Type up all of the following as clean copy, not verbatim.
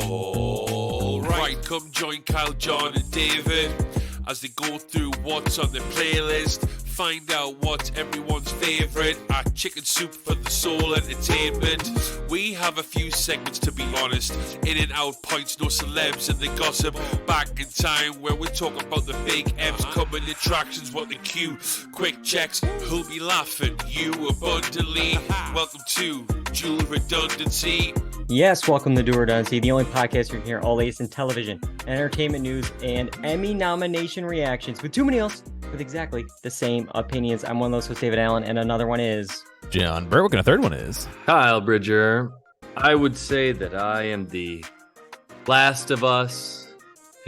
All right, come join Kyle, John, and David as they go through what's on their playlist. Find out what's everyone's favourite at Chicken Soup for the Soul Entertainment. We have a few segments, to be honest. In and out points, no celebs and the gossip. Back in time where we talk about the big M's, coming attractions, what the cue. Quick checks, who'll be laughing? You abundantly. Welcome to Dual Redundancy. Yes, welcome to Dual Redundancy, the only podcast you can hear all latest in television, entertainment news, and Emmy nomination reactions with too many else with exactly the same opinions. I'm one of those hosts, David Allen, and another one is John Berwick, and a third one is Kyle Bridger. I would say that I am the Last of Us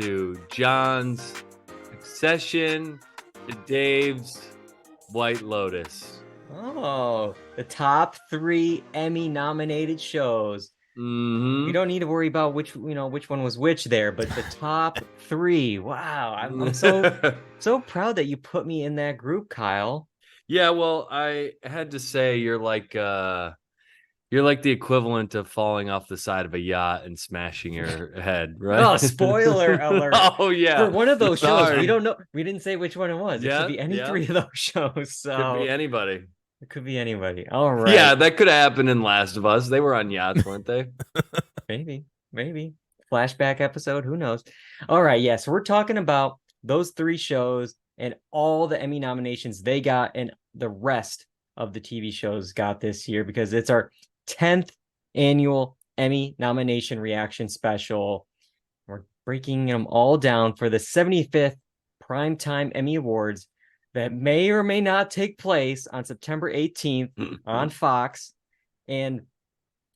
to John's Succession to Dave's White Lotus. Oh, the top 3 Emmy nominated shows. Mm-hmm. We don't need to worry about which one was which there, but the top 3. Wow, I'm so proud that you put me in that group, Kyle. Yeah, well, I had to say you're like the equivalent of falling off the side of a yacht and smashing your head, right? Oh, spoiler alert! Oh yeah, for one of those shows, Sorry. we don't know. We didn't say which one it was. It could be any 3 of those shows. So could be anybody. It could be anybody. All right. Yeah, that could have happened in Last of Us. They were on yachts, weren't they? Maybe. Flashback episode. Who knows? All right. Yeah. So we're talking about those 3 shows and all the Emmy nominations they got and the rest of the TV shows got this year because it's our 10th annual Emmy nomination reaction special. We're breaking them all down for the 75th Primetime Emmy Awards that may or may not take place on September 18th on Fox. And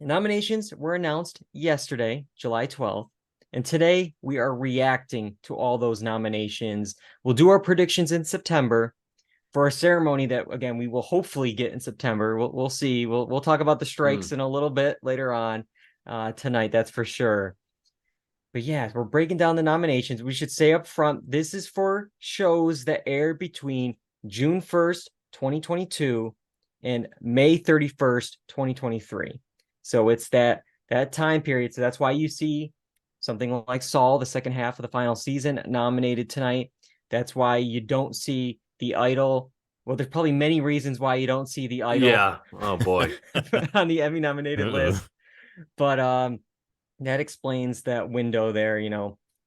nominations were announced yesterday, July 12th. And today we are reacting to all those nominations. We'll do our predictions in September for a ceremony that, again, we will hopefully get in September. We'll see. We'll talk about the strikes in a little bit later on tonight, that's for sure. But yeah, we're breaking down the nominations. We should say up front, this is for shows that aired between June 1st, 2022 and May 31st, 2023. So it's that time period. So that's why you see something like Saul, the second half of the final season, nominated tonight. That's why you don't see The Idol. Well, there's probably many reasons why you don't see The Idol. Yeah. Oh boy. on the Emmy nominated list. But that explains that window there.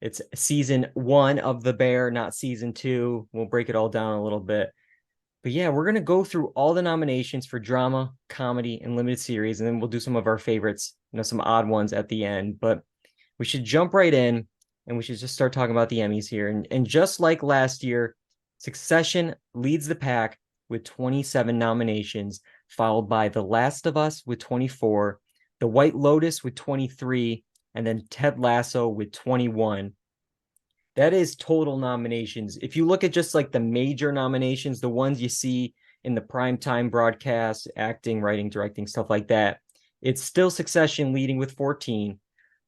It's season 1 of The Bear, not season 2. We'll break it all down a little bit. But yeah, we're going to go through all the nominations for drama, comedy, and limited series. And then we'll do some of our favorites, some odd ones at the end. But we should jump right in and we should just start talking about the Emmys here. And just like last year, Succession leads the pack with 27 nominations, followed by The Last of Us with 24, The White Lotus with 23, and then Ted Lasso with 21. That is total nominations. If you look at just like the major nominations, the ones you see in the primetime broadcast, acting, writing, directing, stuff like that, it's still Succession leading with 14,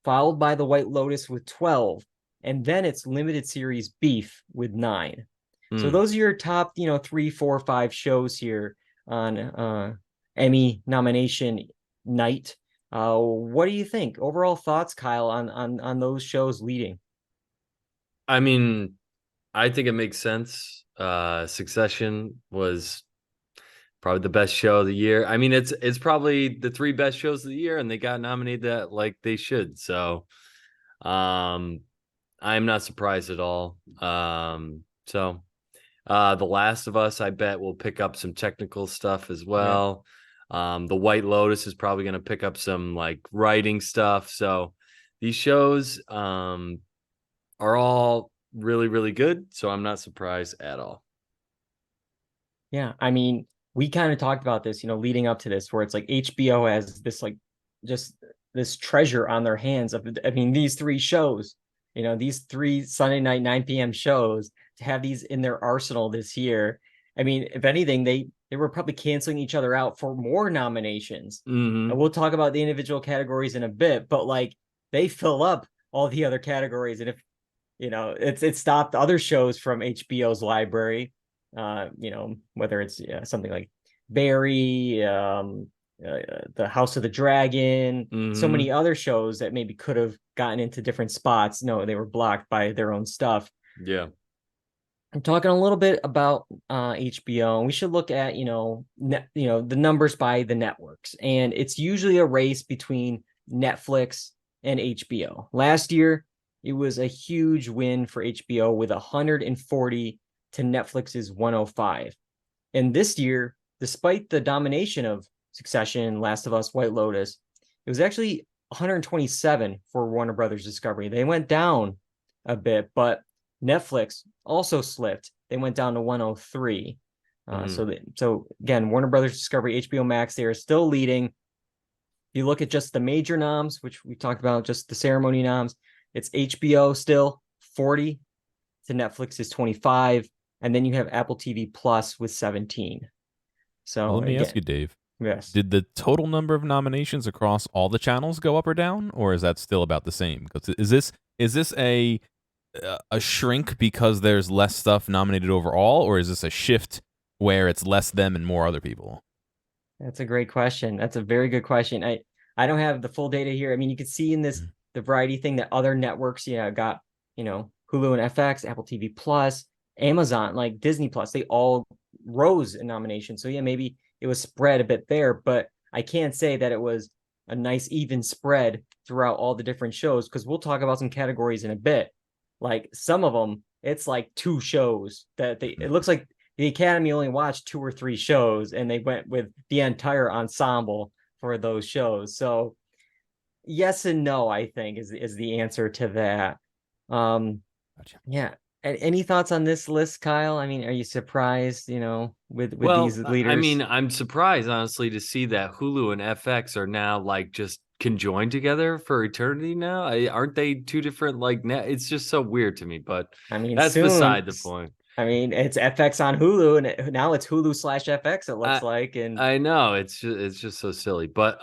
followed by The White Lotus with 12, and then it's limited series Beef with 9. So those are your top, 3, 4, 5 shows here on Emmy nomination night. What do you think? Overall thoughts, Kyle, on those shows leading? I mean, I think it makes sense. Succession was probably the best show of the year. I mean, it's probably the 3 best shows of the year, and they got nominated that like they should. So I'm not surprised at all. The Last of Us, I bet, will pick up some technical stuff as well. Yeah. The White Lotus is probably going to pick up some like writing stuff. So these shows are all really, really good. So I'm not surprised at all. Yeah, I mean, we kind of talked about this, leading up to this, where it's like HBO has this like just this treasure on their hands of, these 3 shows, these 3 Sunday night 9 p.m. shows, to have these in their arsenal this year. I mean, if anything, they were probably canceling each other out for more nominations. Mm-hmm. And we'll talk about the individual categories in a bit, but like they fill up all the other categories. And if, it stopped other shows from HBO's library, whether it's something like Barry, the House of the Dragon, so many other shows that maybe could have gotten into different spots. No, they were blocked by their own stuff. Yeah. I'm talking a little bit about HBO, and we should look at the numbers by the networks, and it's usually a race between Netflix and HBO. Last year, it was a huge win for HBO with 140 to Netflix's 105, and this year, despite the domination of Succession, Last of Us, White Lotus, it was actually 127 for Warner Brothers Discovery. They went down a bit, but Netflix also slipped. They went down to 103. So again, Warner Brothers Discovery, HBO Max, they are still leading. If you look at just the major noms, which we talked about, just the ceremony noms, it's HBO still 40 to Netflix's 25, and then you have Apple TV Plus with 17. So Well, let me ask you, Dave. Yes. Did the total number of nominations across all the channels go up or down, or is that still about the same? Because is this a shrink because there's less stuff nominated overall, or is this a shift where it's less them and more other people? That's a great question. That's a very good question. I don't have the full data here. I mean, you could see in this the variety thing that other networks, got, Hulu and FX, Apple TV Plus, Amazon, like Disney Plus, they all rose in nominations. So yeah, maybe it was spread a bit there, but I can't say that it was a nice even spread throughout all the different shows, because we'll talk about some categories in a bit. Like some of them, it's like 2 shows that it looks like the Academy only watched 2 or 3 shows, and they went with the entire ensemble for those shows. So yes and no, I think is the answer to that. Gotcha. Yeah. Any thoughts on this list, Kyle? I mean, are you surprised, with these leaders? I mean, I'm surprised, honestly, to see that Hulu and FX are now like just conjoined together for eternity now. Aren't they 2 different it's just so weird to me, but I mean, that's soon, beside the point. I mean, it's FX on Hulu, and now it's Hulu/FX, it looks like. And I know it's just so silly, but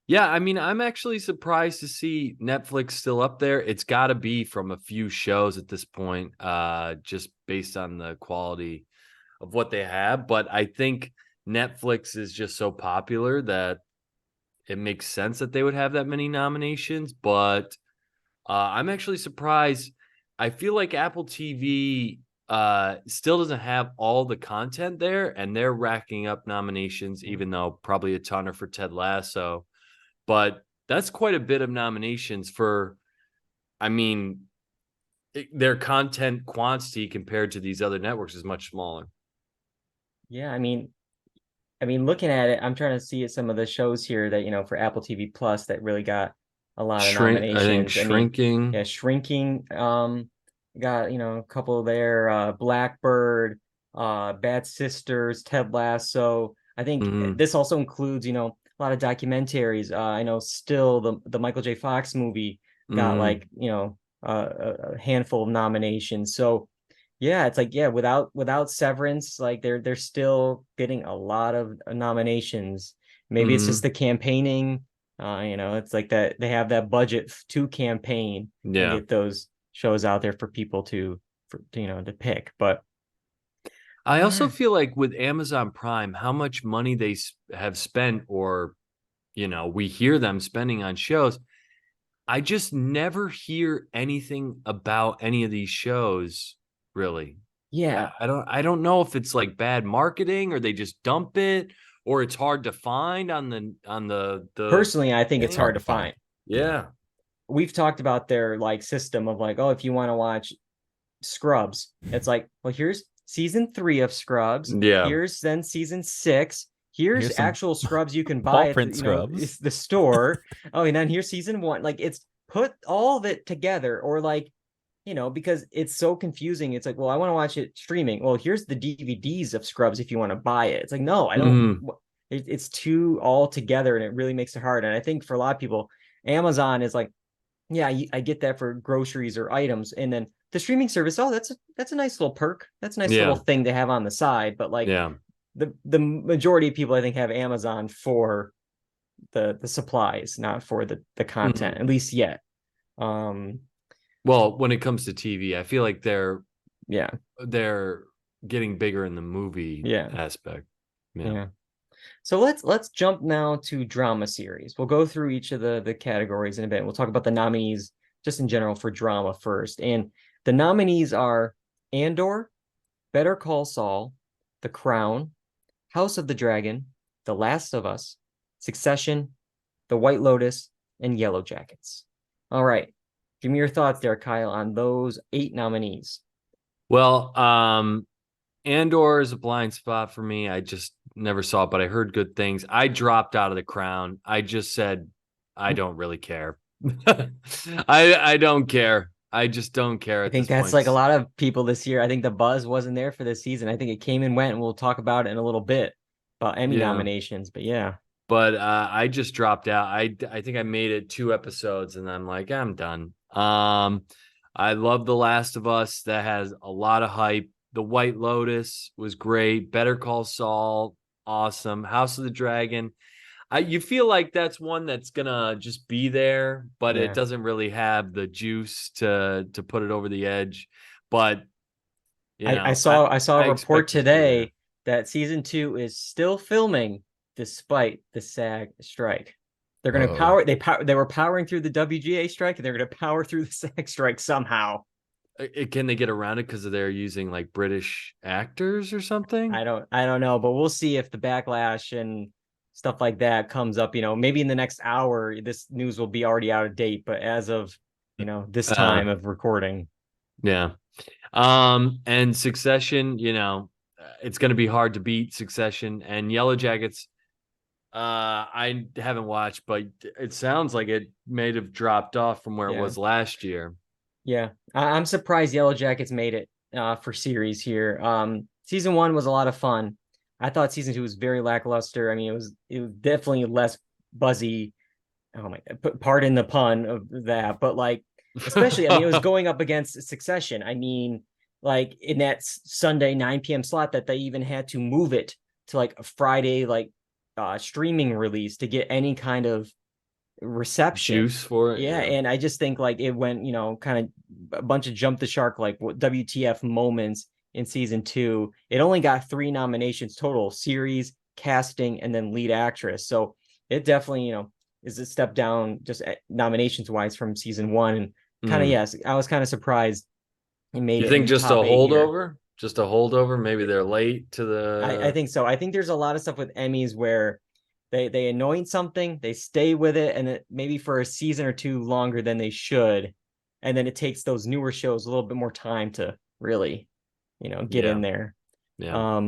yeah, I mean, I'm actually surprised to see Netflix still up there. It's got to be from a few shows at this point, just based on the quality of what they have. But I think Netflix is just so popular that it makes sense that they would have that many nominations. But I'm actually surprised. I feel like Apple TV still doesn't have all the content there, and they're racking up nominations, even though probably a ton are for Ted Lasso. But that's quite a bit of nominations for, I mean, their content quantity compared to these other networks is much smaller. yeah, I mean, looking at it, I'm trying to see some of the shows here that, for Apple TV Plus that really got a lot of nominations. I think Shrinking. Yeah, Shrinking got, a couple there, Blackbird, Bad Sisters, Ted Lasso. I think this also includes, a lot of documentaries. I know still the Michael J. Fox movie got a handful of nominations. So yeah, it's like, yeah, without Severance, like they're still getting a lot of nominations. Maybe it's just the campaigning. It's like that they have that budget to campaign and get those shows out there for people to pick. But I also feel like with Amazon Prime, how much money they have spent, or we hear them spending on shows. I just never hear anything about any of these shows, really. Yeah, I don't know if it's like bad marketing, or they just dump it, or it's hard to find on the personally, I think it's hard to find. Yeah. We've talked about their system of oh, if you want to watch Scrubs, it's like, well, here's season 3 of Scrubs. Yeah. Here's then season 6. Here's actual Scrubs you can buy at the store. Oh, and then here's season 1. Like, it's put all of it together, or because it's so confusing. It's like, well, I want to watch it streaming. Well, here's the DVDs of Scrubs if you want to buy it. It's like, no, I don't. It's too all together, and it really makes it hard. And I think for a lot of people, Amazon is like, yeah, I get that for groceries or items, and then the streaming service. Oh, that's a nice little perk. That's a nice little thing to have on the side. But the majority of people, I think, have Amazon for the supplies, not for the content, at least yet. Well, when it comes to TV, I feel like they're getting getting bigger in the movie aspect. Yeah. So let's jump now to drama series. We'll go through each of the categories in a bit. We'll talk about the nominees just in general for drama first. And the nominees are Andor, Better Call Saul, The Crown, House of the Dragon, The Last of Us, Succession, The White Lotus, and Yellow Jackets. All right. Give me your thoughts there, Kyle, on those 8 nominees. Well, Andor is a blind spot for me. I just never saw it, but I heard good things. I dropped out of The Crown. I just said I don't really care. I don't care. I just don't care I at think this that's point. like a lot of people this year. I think the buzz wasn't there for this season. I think it came and went, and we'll talk about it in a little bit about Emmy Yeah. nominations. But yeah, But I just dropped out. I think I made it 2 episodes and I'm like, I'm done. I love The Last of Us. That has a lot of hype. The White Lotus was great. Better Call Saul, awesome. House of the Dragon. You feel like that's one that's gonna just be there, but it yeah. doesn't really have the juice to put it over the edge. But you know, I saw a I report expect it to be there. today that season 2 is still filming despite the SAG strike. They're going to Uh-oh. they were powering through the WGA strike, and they're going to power through the SAG strike somehow. Can they get around it because they're using like British actors or something? I don't know, but we'll see if the backlash and stuff like that comes up. Maybe in the next hour, this news will be already out of date. But as of this time of recording, Yeah. And Succession, it's going to be hard to beat Succession and Yellow Jackets. I haven't watched, but it sounds like it may have dropped off from where it was last year. Yeah, I'm surprised Yellow Jackets made it for series here. Season 1 was a lot of fun. I thought season 2 was very lackluster. I mean, it was definitely less buzzy. Oh my God, pardon the pun of that, but like, especially, I mean, it was going up against Succession. I mean, like in that Sunday 9 p.m. slot that they even had to move it to like a Friday streaming release to get any kind of reception Juice for it. yeah, and I just think like it went kind of a bunch of jump the shark like WTF moments in season 2. It only got 3 nominations total: series, casting, and then lead actress. So it definitely is a step down just nominations wise from season 1. And kind of yes, I was kind of surprised it made You it think in just a top 8 here. holdover? Just a holdover? Maybe they're late to I the. think so. I think there's a lot of stuff with Emmys where they anoint something, they stay with it, and it maybe for a season or 2 longer than they should, and then it takes those newer shows a little bit more time to really, get in there. Yeah.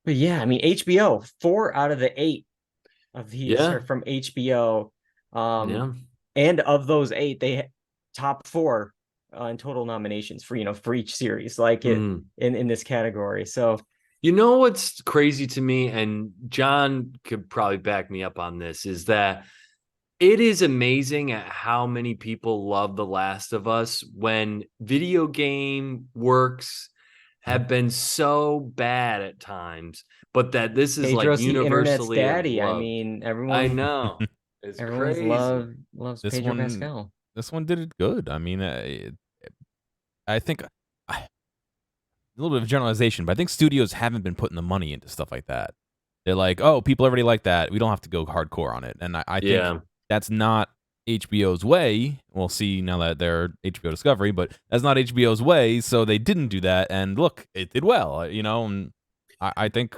But yeah, I mean HBO, 4 out of the 8 of these Yeah. are from HBO. Yeah. And of those 8, they top 4 in total nominations for each series, like it in this category. So You know what's crazy to me, and John could probably back me up on this, is that it is amazing at how many people love The Last of Us when video game works have been so bad at times, but that this is like Pedro's the internet's universally daddy. I loved. mean, I know. It's everyone's crazy. loves This Pedro one, Pascal. this one did it good. I mean, I think a little bit of generalization, but I think studios haven't been putting the money into stuff like that. They're like, oh, people already like that. We don't have to go hardcore on it. And I think that's not HBO's way. We'll see now that they're HBO Discovery, but that's not HBO's way. So they didn't do that. And look, it did well, and I think,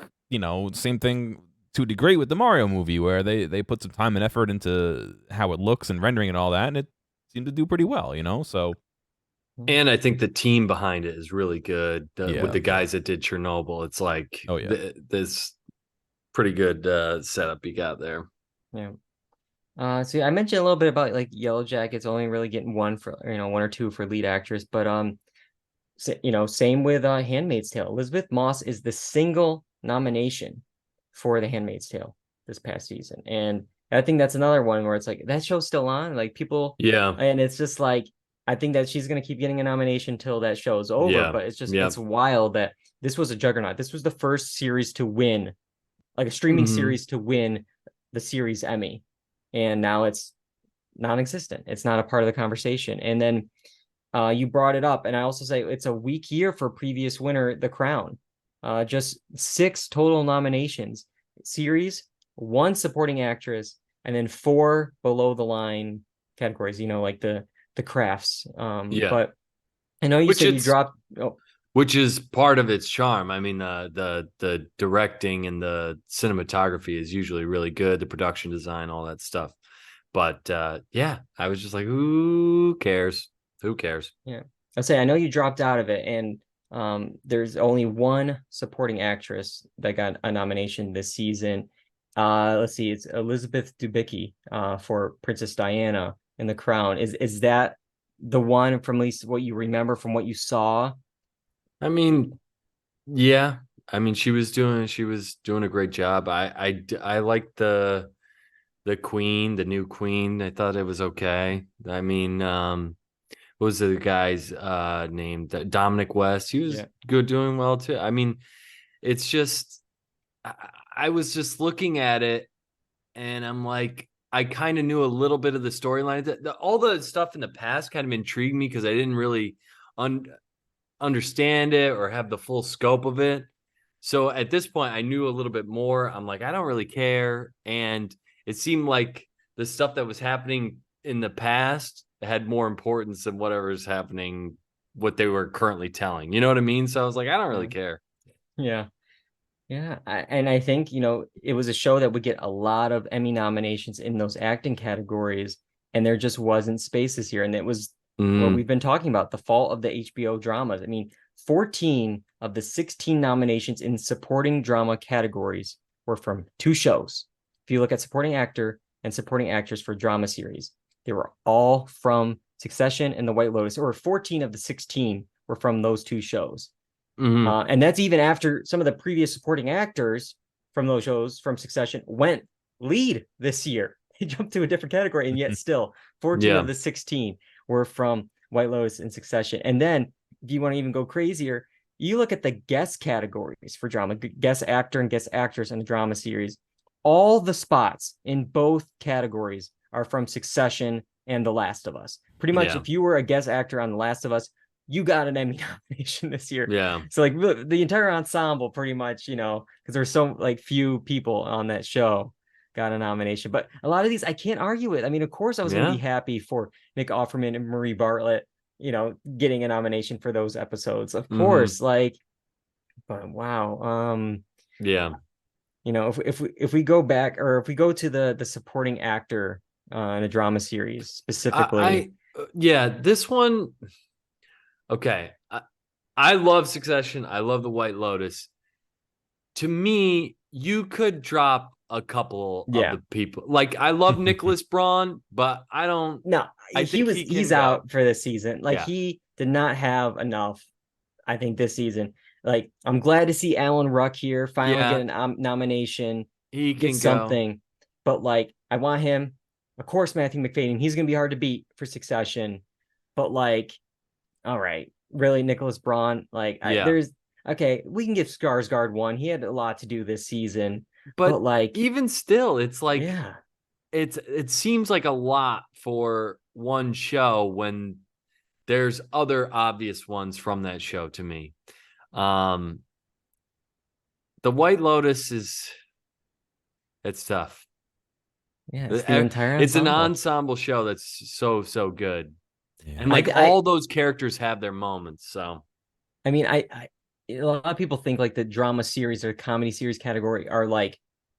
same thing to a degree with the Mario movie, where they put some time and effort into how it looks and rendering and all that. And it seemed to do pretty well, so. And I think the team behind it is really good with the guys that did Chernobyl. It's like, this pretty good setup you got there. Yeah. So I mentioned a little bit about like Yellow Jackets only really getting 1 for 1 or 2 for lead actress, but same with Handmaid's Tale. Elizabeth Moss is the single nomination for The Handmaid's Tale this past season, and I think that's another one where it's like that show's still on, like people, and it's just like I think that she's gonna keep getting a nomination till that show's over. But it's just it's wild that this was a juggernaut. This was the first series to win, like a streaming series to win the series Emmy, and now it's non-existent. It's not a part of the conversation. And then you brought it up, and I also say it's a weak year for previous winner, The Crown. Just 6 total nominations. series, 1 supporting actress, and then 4 below the line categories, like the crafts. Yeah. But I know you Which said you it's- dropped Which is part of its charm. I mean, the directing and the cinematography is usually really good, the production design, all that stuff. But yeah, I was just like, who cares? Who cares? Yeah. I'll say I know you dropped out of it, and there's only 1 supporting actress that got a nomination this season. Let's see, it's Elizabeth Debicki for Princess Diana in The Crown. Is that the one, from at least what you remember from what you saw? I mean, yeah. I mean, she was doing a great job. I liked the queen, the new queen. I thought it was okay. I mean, what was the guy's name? Dominic West. He was good, doing well too. I mean, it's just I was just looking at it, and I'm like, I kind of knew a little bit of the storyline. All the stuff in the past kind of intrigued me because I didn't really understand it or have the full scope of it. So at this point, I knew a little bit more. I'm like, I don't really care. And it seemed like the stuff that was happening in the past had more importance than whatever's happening, what they were currently telling. You know what I mean? So I was like, I don't really care. Yeah. Yeah. And I think, it was a show that would get a lot of Emmy nominations in those acting categories, and there just wasn't space this year. And it was what we've been talking about, the fault of the HBO dramas. I mean, 14 of the 16 nominations in supporting drama categories were from 2 shows. If you look at supporting actor and supporting actress for drama series, they were all from Succession and The White Lotus, or 14 of the 16 were from those 2 shows. And that's even after some of the previous supporting actors from those shows from Succession went lead this year. They jumped to a different category, and yet still 14 of the 16 were from White Lotus and Succession. And then if you want to even go crazier, you look at the guest categories for drama, guest actor and guest actress in a drama series. All the spots in both categories are from Succession and The Last of Us. Pretty much, if you were a guest actor on The Last of Us, you got an Emmy nomination this year. Yeah. So like the entire ensemble, pretty much, because there's so few people on that show got a nomination. But a lot of these I can't argue with. I mean, of course I was going to be happy for Nick Offerman and Marie Bartlett, getting a nomination for those episodes. Of course, but wow. If we go back, or if we go to the supporting actor in a drama series specifically. This one. Okay. I love Succession. I love The White Lotus. To me, you could drop a couple of the people. Like, I love Nicholas Braun, but I don't. No, he's out for this season. He did not have enough, I think, this season. Like, I'm glad to see Alan Ruck here finally get a nomination. He get can something. But I want him. Of course, Matthew McFadden. He's going to be hard to beat for Succession. But all right, really, Nicholas Braun? We can give Skarsgård one. He had a lot to do this season. But even still, it's it seems like a lot for one show when there's other obvious ones from that show to me. The White Lotus it's tough. Yeah, it's the entire ensemble. It's an ensemble show that's so good. Yeah. And all those characters have their moments. So, I mean, a lot of people think the drama series or comedy series category are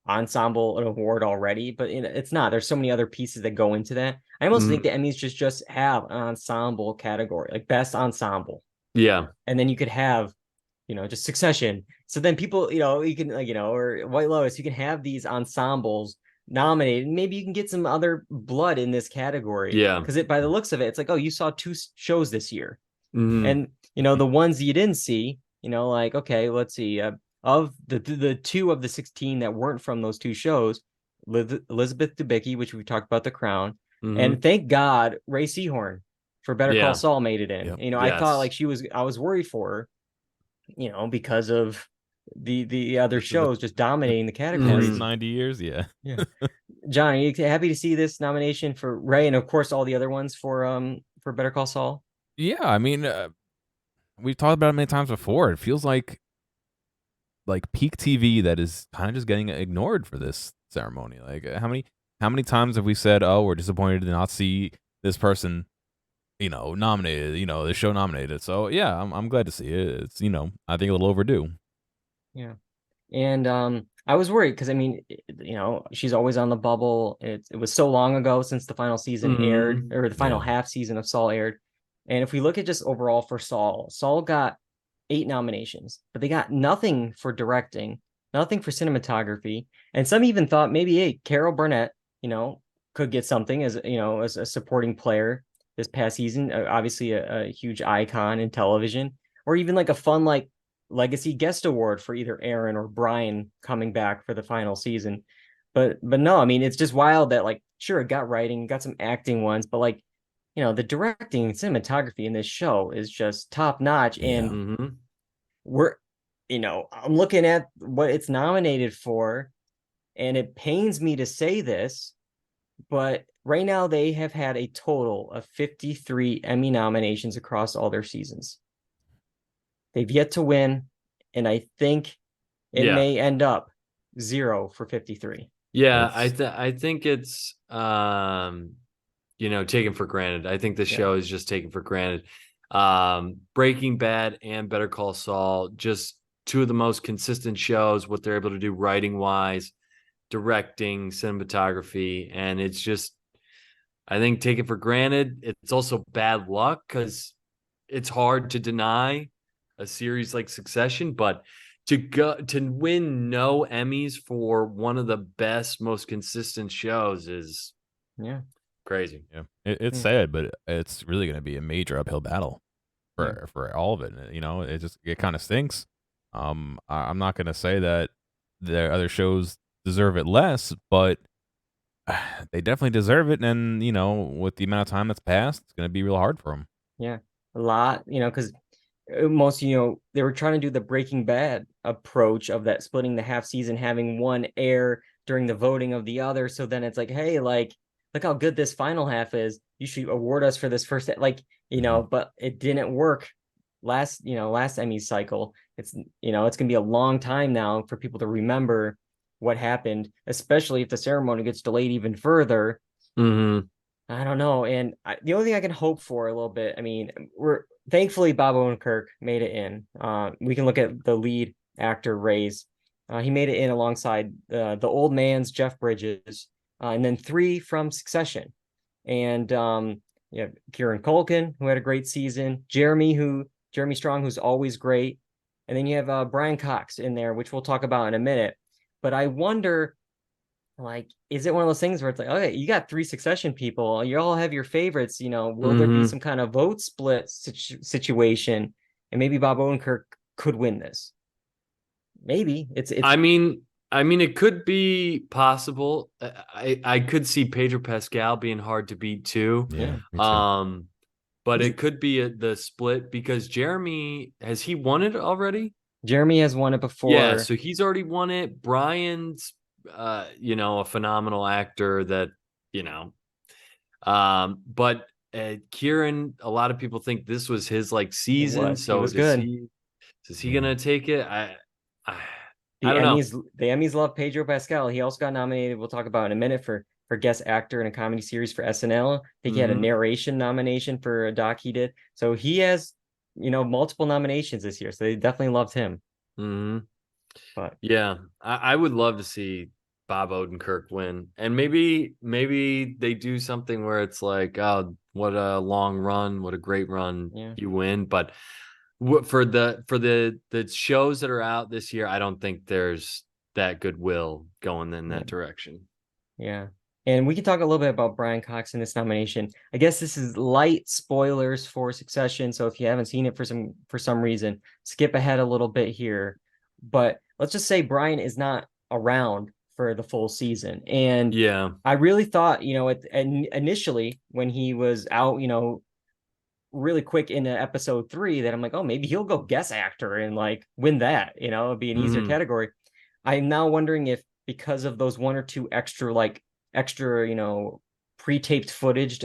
ensemble an award already, but it's not. There's so many other pieces that go into that. I almost think the Emmys just have an ensemble category, best ensemble. Yeah. And then you could have, just Succession. So then people, you can or White Lotus, you can have these ensembles nominated. Maybe you can get some other blood in this category. Yeah. Because by the looks of it, it's you saw 2 shows this year. And, the ones you didn't see, okay, let's see. Of the 2 of the 16 that weren't from those 2 shows, Elizabeth Debicki, which we talked about, The Crown, and thank God Ray Seahorn for Better Call Saul made it in. Yep. I thought I was worried for her, because of the other shows just dominating the categories. 90 years, yeah. John, are you happy to see this nomination for Ray, and of course all the other ones for Better Call Saul? Yeah, I mean, we've talked about it many times before. It feels like like peak TV that is kind of just getting ignored for this ceremony. Like how many times have we said, "Oh, we're disappointed to not see this person, nominated, this show nominated." So yeah, I'm glad to see it. It's I think a little overdue. Yeah. And I was worried because I mean, she's always on the bubble. It was so long ago since the final season aired, or the final Yeah. half season of Saul aired. And if we look at just overall for Saul, Saul got 8 nominations, but they got nothing for directing, nothing for cinematography, and some even thought maybe, hey, Carol Burnett, could get something as as a supporting player this past season. Obviously, a huge icon in television, or even like a fun like legacy guest award for either Aaron or Brian coming back for the final season. But no, I mean, it's just wild that like, sure, it got writing, got some acting ones, but like, the directing and cinematography in this show is just top notch. Yeah. And we're, I'm looking at what it's nominated for, and it pains me to say this, but right now they have had a total of 53 Emmy nominations across all their seasons. They've yet to win, and I think it may end up 0 for 53. Yeah, I think it's taken for granted. I think the show is just taken for granted. Breaking Bad and Better Call Saul, just two of the most consistent shows, what they're able to do writing wise, directing, cinematography, and it's just, I think, taken for granted. It's also bad luck because it's hard to deny a series like Succession, but to win no Emmys for one of the best, most consistent shows is crazy. Yeah, it's sad, but it's really going to be a major uphill battle for all of it. It kind of stinks. I'm not going to say that the other shows deserve it less, but they definitely deserve it. And with the amount of time that's passed, it's going to be real hard for them. Yeah, a lot. Because most they were trying to do the Breaking Bad approach of that, splitting the half season, having one air during the voting of the other. So then it's like, hey, like, look how good this final half is. You should award us for this first, like, but it didn't work last Emmy cycle. It's it's gonna be a long time now for people to remember what happened, especially if the ceremony gets delayed even further. I don't know. And the only thing I can hope for a little bit, I mean, we're thankfully Bob Odenkirk made it in. We can look at the lead actor raise. He made it in alongside the old man's Jeff Bridges, and then 3 from Succession. And you have Kieran Culkin, who had a great season, Jeremy Strong, who's always great, and then you have Brian Cox in there, which we'll talk about in a minute. But I wonder, like, is it one of those things where it's like, okay, you got 3 Succession people, you all have your favorites, will there be some kind of vote split situation, and maybe Bob Odenkirk could win this? Maybe it's I mean, it could be possible. I could see Pedro Pascal being hard to beat too. Yeah. Me too. But it could be the split because Jeremy, has he won it already? Jeremy has won it before. Yeah, so he's already won it. Brian's a phenomenal actor that, but Kieran, a lot of people think this was his like season. So he was good. Is he gonna take it? I don't know. The Emmys love Pedro Pascal. He also got nominated, we'll talk about in a minute, for guest actor in a comedy series for SNL. I think he had a narration nomination for a doc he did. So he has, multiple nominations this year. So they definitely loved him. But yeah, I would love to see Bob Odenkirk win. And maybe they do something where it's like, oh, what a long run, what a great run, you win. But for the shows that are out this year, I don't think there's that goodwill going in that direction. Yeah. And we can talk a little bit about Brian Cox in this nomination. I guess this is light spoilers for Succession, so if you haven't seen it for some reason, skip ahead a little bit here. But let's just say Brian is not around for the full season. And I really thought, initially when he was out, really quick into episode 3, that I'm like, oh, maybe he'll go guest actor and like win that, it'd be an easier category. I'm now wondering if, because of those 1 or 2 extra pre-taped footage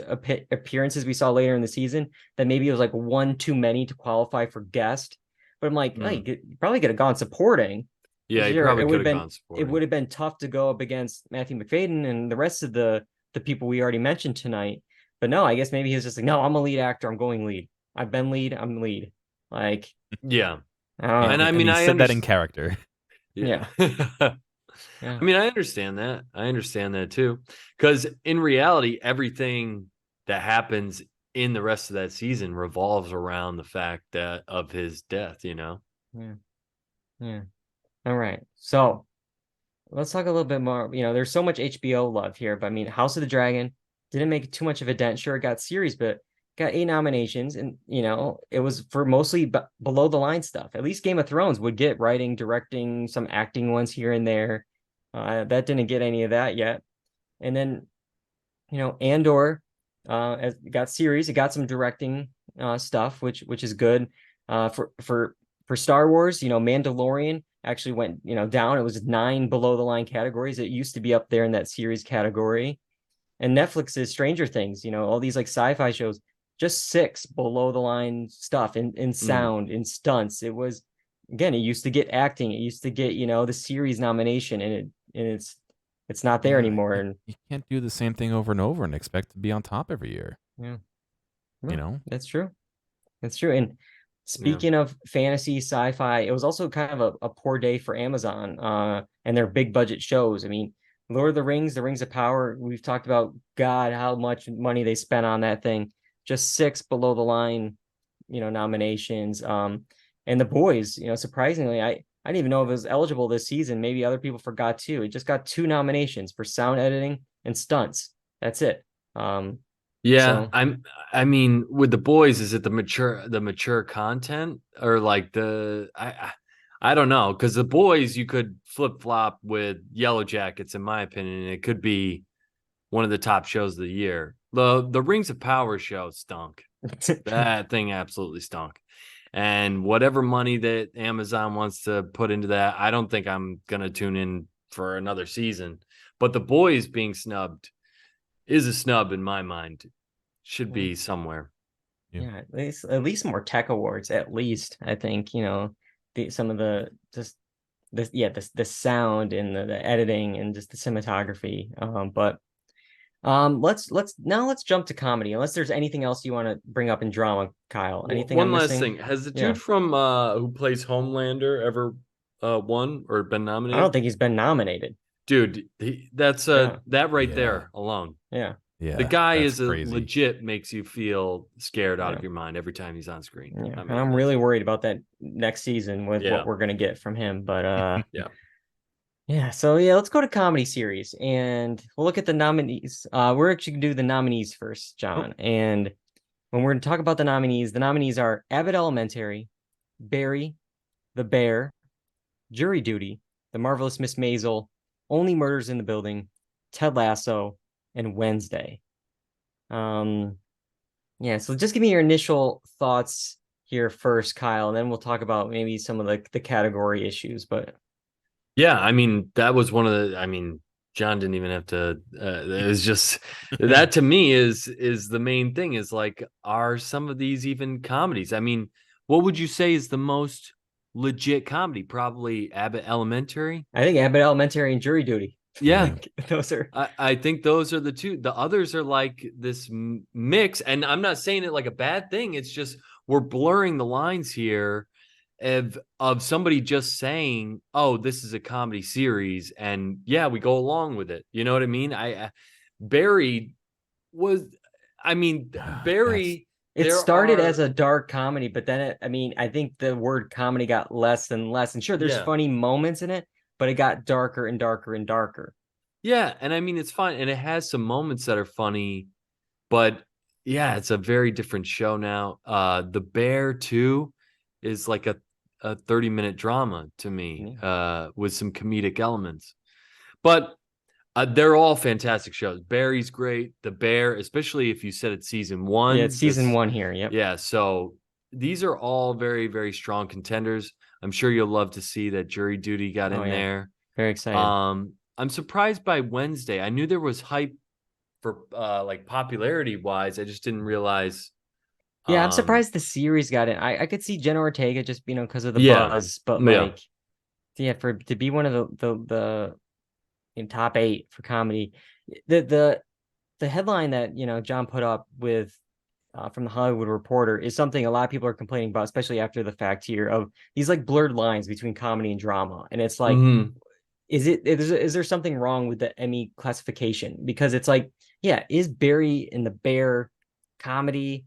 appearances we saw later in the season, that maybe it was like 1 too many to qualify for guest. But I'm like, hey, you probably could have gone supporting. Yeah, he Sure, probably it would could have have been gone supporting. tough to go up against Matthew McFadden and the rest of the people we already mentioned tonight. But no, I guess maybe he was just like, no, I'm a lead actor. I'm going lead. I've been lead. I'm lead. Like, Yeah. I don't know. And I And mean, he I said that in understand. character. Yeah. Yeah. I mean, I understand that. I understand that too. Because in reality, everything that happens in the rest of that season revolves around the fact that of his death, you know? Yeah. Yeah. All right. So let's talk a little bit more. There's so much HBO love here, but I mean, House of the Dragon didn't make too much of a dent. Sure, it got series, but got 8 nominations, and it was for mostly below the line stuff. At least Game of Thrones would get writing, directing, some acting ones here and there. That didn't get any of that yet. And then, Andor got series. It got some directing stuff, which is good. For Star Wars, Mandalorian actually went down. It was 9 below the line categories. It used to be up there in that series category. And Netflix's Stranger Things, all these like sci-fi shows, just 6 below the line stuff in sound, in stunts. It was, again, it used to get acting, it used to get the series nomination, and it's not there anymore. And you can't do the same thing over and over and expect to be on top every year. yeah, that's true. And speaking of fantasy sci-fi, it was also kind of a poor day for Amazon and their big budget shows. I mean, Lord of the Rings, The Rings of Power, we've talked about, God, how much money they spent on that thing. Just 6 below the line, nominations. And The Boys, surprisingly, I didn't even know if it was eligible this season. Maybe other people forgot too. It just got 2 nominations for sound editing and stunts. That's it. Yeah, So I mean, with The Boys, is it the mature content, or like I don't know, because The Boys you could flip flop with Yellow Jackets, in my opinion, and it could be one of the top shows of the year. The Rings of Power show stunk. That thing absolutely stunk. And whatever money that Amazon wants to put into that, I don't think I'm gonna tune in for another season. But The Boys being snubbed is a snub in my mind. Should be somewhere. Yeah, at least more tech awards. At least I think some of the just the sound and the editing and just the cinematography. But let's jump to comedy. Unless there's anything else you want to bring up in drama, Kyle. Anything One I'm last missing? thing: has the Yeah. dude from who plays Homelander ever won or been I nominated? don't think he's been nominated. Dude, that's that right Yeah. there alone. Yeah. Yeah, The guy that's is crazy. legit makes you feel scared out Yeah. of your mind every time he's on screen. Yeah. I And mean, I'm really worried about that next season with Yeah. what we're gonna get from him. But Yeah. yeah, so yeah, let's go to comedy series and we'll look at the nominees. We're actually gonna do the nominees first, John. And when we're gonna talk about the nominees are Abbott Elementary, Barry, The Bear, Jury Duty, The Marvelous Miss Maisel, Only Murders in the Building, Ted Lasso, and Wednesday. Yeah, so just give me your initial thoughts here first, Kyle, and then we'll talk about maybe some of the category issues. But Yeah, I mean, that was one of the. I mean, John didn't even have to. It was just that to me is the main thing. Is like, are some of these even comedies? I mean, what would you say is the most legit comedy? Probably Abbott Elementary. I think Abbott Elementary and Jury Duty. Yeah, Those are. I think those are the two. The others are like this mix, and I'm not saying it like a bad thing. It's just we're blurring the lines here of somebody just saying, "Oh, this is a comedy series," and yeah, we go along with it. You know what I mean? Barry was, I mean, Barry. It started as a dark comedy, but then I think the word comedy got less and less. And sure, there's funny moments in it, but it got darker and darker and darker. Yeah, and I mean it's fine, and it has some moments that are funny, but yeah, it's a very different show now. The Bear too is like a 30-minute drama to me, with some comedic elements. But they're all fantastic shows. Barry's great. The Bear, especially if you said it's season 1. Yeah, it's season 1 here. Yep. Yeah, so these are all very, very strong contenders. I'm sure you'll love to see that Jury Duty got in there. Very excited. I'm surprised by Wednesday. I knew there was hype for like popularity wise. I just didn't realize. Yeah, I'm surprised the series got in. I could see Jenna Ortega just because of the buzz, but like yeah, for to be one of the in top 8 for comedy, the headline that John put up with from the Hollywood Reporter is something a lot of people are complaining about, especially after the fact here of these like blurred lines between comedy and drama, and it's like, Mhm. is there something wrong with the Emmy classification? Because it's like, yeah, is Barry and the Bear comedy?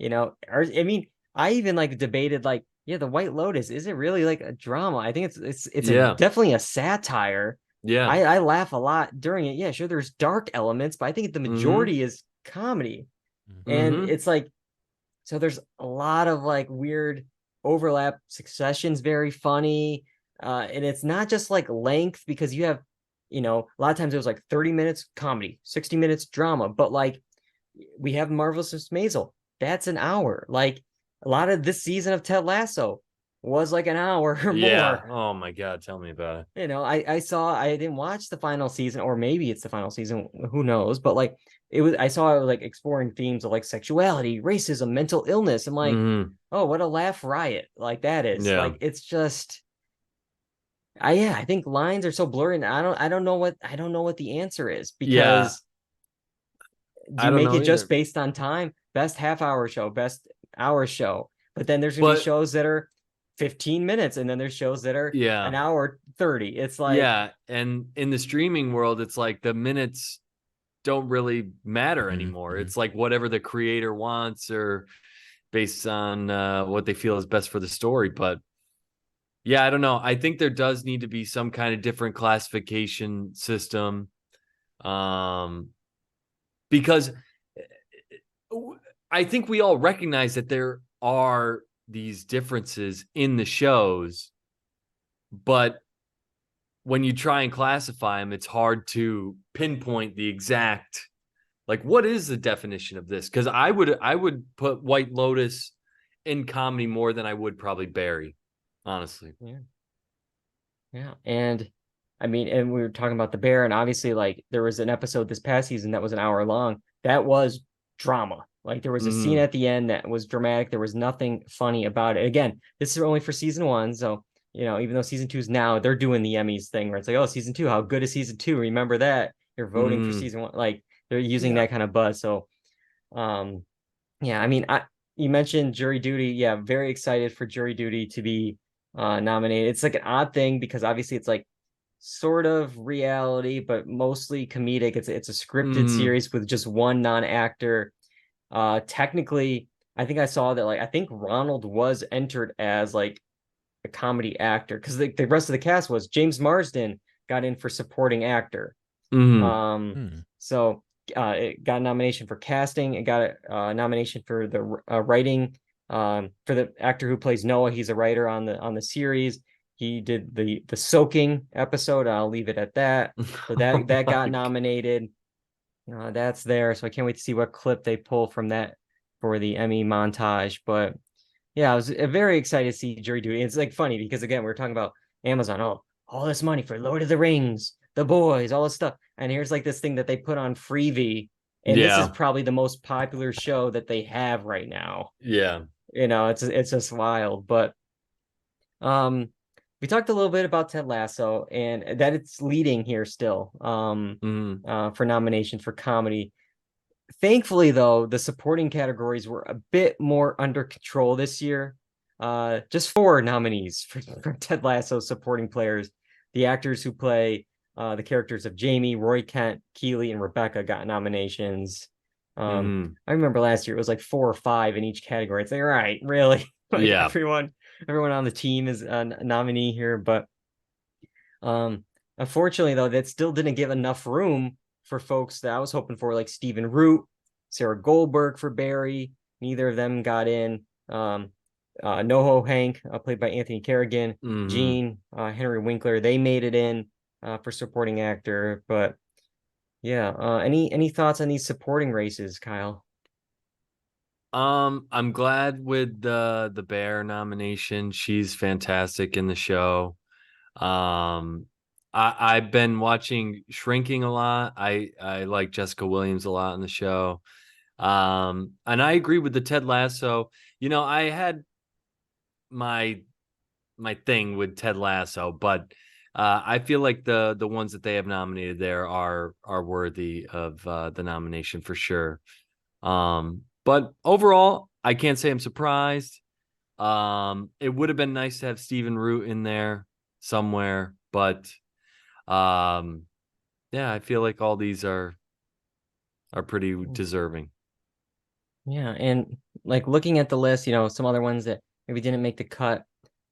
Or I mean, I even like debated like, yeah, the White Lotus, is it really like a drama? I think it's Yeah. definitely a satire. Yeah. I laugh a lot during it. Yeah, sure, there's dark elements, but I think the Mhm. majority is comedy. And Mhm. it's like, so there's a lot of like weird overlap. Succession's very funny. And it's not just like length, because you have, a lot of times it was like 30 minutes comedy, 60 minutes drama, but like we have Marvelous Miss Maisel. That's an hour. Like a lot of this season of Ted Lasso was like an hour or Yeah. more. Oh my God, tell me about it. I didn't watch the final season, or maybe it's the final season, who knows, but like I saw it was like exploring themes of like sexuality, racism, mental illness. I'm like, Mhm. oh, what a laugh riot like that is. Yeah. Like it's just, I think lines are so blurry, and I don't know what the answer is, Yeah. because do I you don't make know it just either. based on time? Best half hour show, best hour show. But then there's gonna be But shows that are 15 minutes, and then there's shows that are yeah. an hour 30. It's like, Yeah. And in the streaming world, it's like the minutes don't really matter Mhm, anymore. mhm. It's like whatever the creator wants, or based on what they feel is best for the story. But yeah, I don't know. I think there does need to be some kind of different classification system, um, because I think we all recognize that there are these differences in the shows, but when you try and classify them, it's hard to pinpoint the exact, like, what is the definition of this? Because I would put White Lotus in comedy more than I would probably Barry, honestly. yeah. Yeah. And I mean, and we were talking about the bear, and obviously, like, there was an episode this past season that was an hour long. That was drama. Like, there was a scene Mm-hmm. at the end that was dramatic. There was nothing funny about it. Again, this is only for season 1. So, even though season 2 is now, they're doing the Emmys thing where it's like, oh, season 2, how good is season 2? Remember that. You're voting for Mm-hmm. season 1. Like, they're using Yeah. that kind of buzz. So, um, yeah, I mean, you mentioned Jury Duty. Yeah, very excited for Jury Duty to be nominated. It's like an odd thing because obviously it's like sort of reality, but mostly comedic. It's a scripted Mm-hmm. series with just one non-actor. Technically, I think I saw that, like, I think Ronald was entered as like a comedy actor, because the rest of the cast was James Marsden got in for supporting actor. Mm-hmm. Um, Hmm. so it got a nomination for casting. It got a nomination for the writing. For the actor who plays Noah, he's a writer on the series. He did the soaking episode. I'll leave it at that. So Oh that my got God. nominated. That's there. So I can't wait to see what clip they pull from that for the Emmy montage. But yeah, I was very excited to see Jury Duty. It's like funny because again, we're talking about Amazon. Oh, all this money for Lord of the Rings, The Boys, all this stuff. And here's like this thing that they put on Freevee. And this is Yeah. probably the most popular show that they have right now. Yeah. It's just wild. But um we talked a little bit about Ted Lasso and that it's leading here still Mm-hmm. for nomination for comedy. Thankfully, though, the supporting categories were a bit more under control this year. Just 4 nominees for Ted Lasso supporting players. The actors who play the characters of Jamie, Roy Kent, Keeley, and Rebecca got nominations. Mm-hmm. I remember last year it was like 4 or 5 in each category. It's like, all right, really? Like Yeah. everyone on the team is a nominee here, but um, unfortunately, though, that still didn't give enough room for folks that I was hoping for, like Stephen Root, Sarah Goldberg for Barry. Neither of them got in. NoHo Hank, played by Anthony Carrigan, Mm-hmm. Gene, Henry Winkler, they made it in for supporting actor. But yeah, any thoughts on these supporting races, Kyle? I'm glad with the Bear nomination. She's fantastic in the show. Um, I've been watching Shrinking a lot. I like Jessica Williams a lot in the show. And I agree with the Ted Lasso. I had my my thing with Ted Lasso, but I feel like the ones that they have nominated there are worthy of the nomination for sure. But overall, I can't say I'm surprised. It would have been nice to have Stephen Root in there somewhere, but yeah, I feel like all these are pretty deserving. Yeah, and like looking at the list, some other ones that maybe didn't make the cut.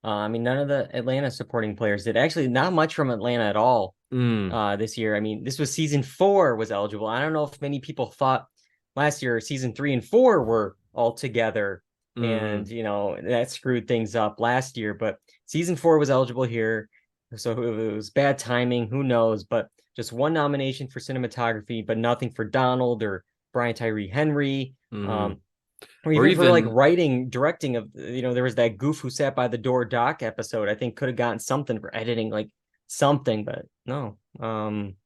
I mean, none of the Atlanta supporting players did. Actually, not much from Atlanta at all this year. I mean, this was season 4 was eligible. I don't know if many people thought last year season 3 and 4 were all together, and that screwed things up last year. But season 4 was eligible here, so it was bad timing. Who knows? But just one nomination for cinematography, but nothing for Donald or Brian Tyree Henry. Or even for like writing, directing of, there was that Goof Who Sat by the Door doc episode. I think could have gotten something for editing, like something, but no.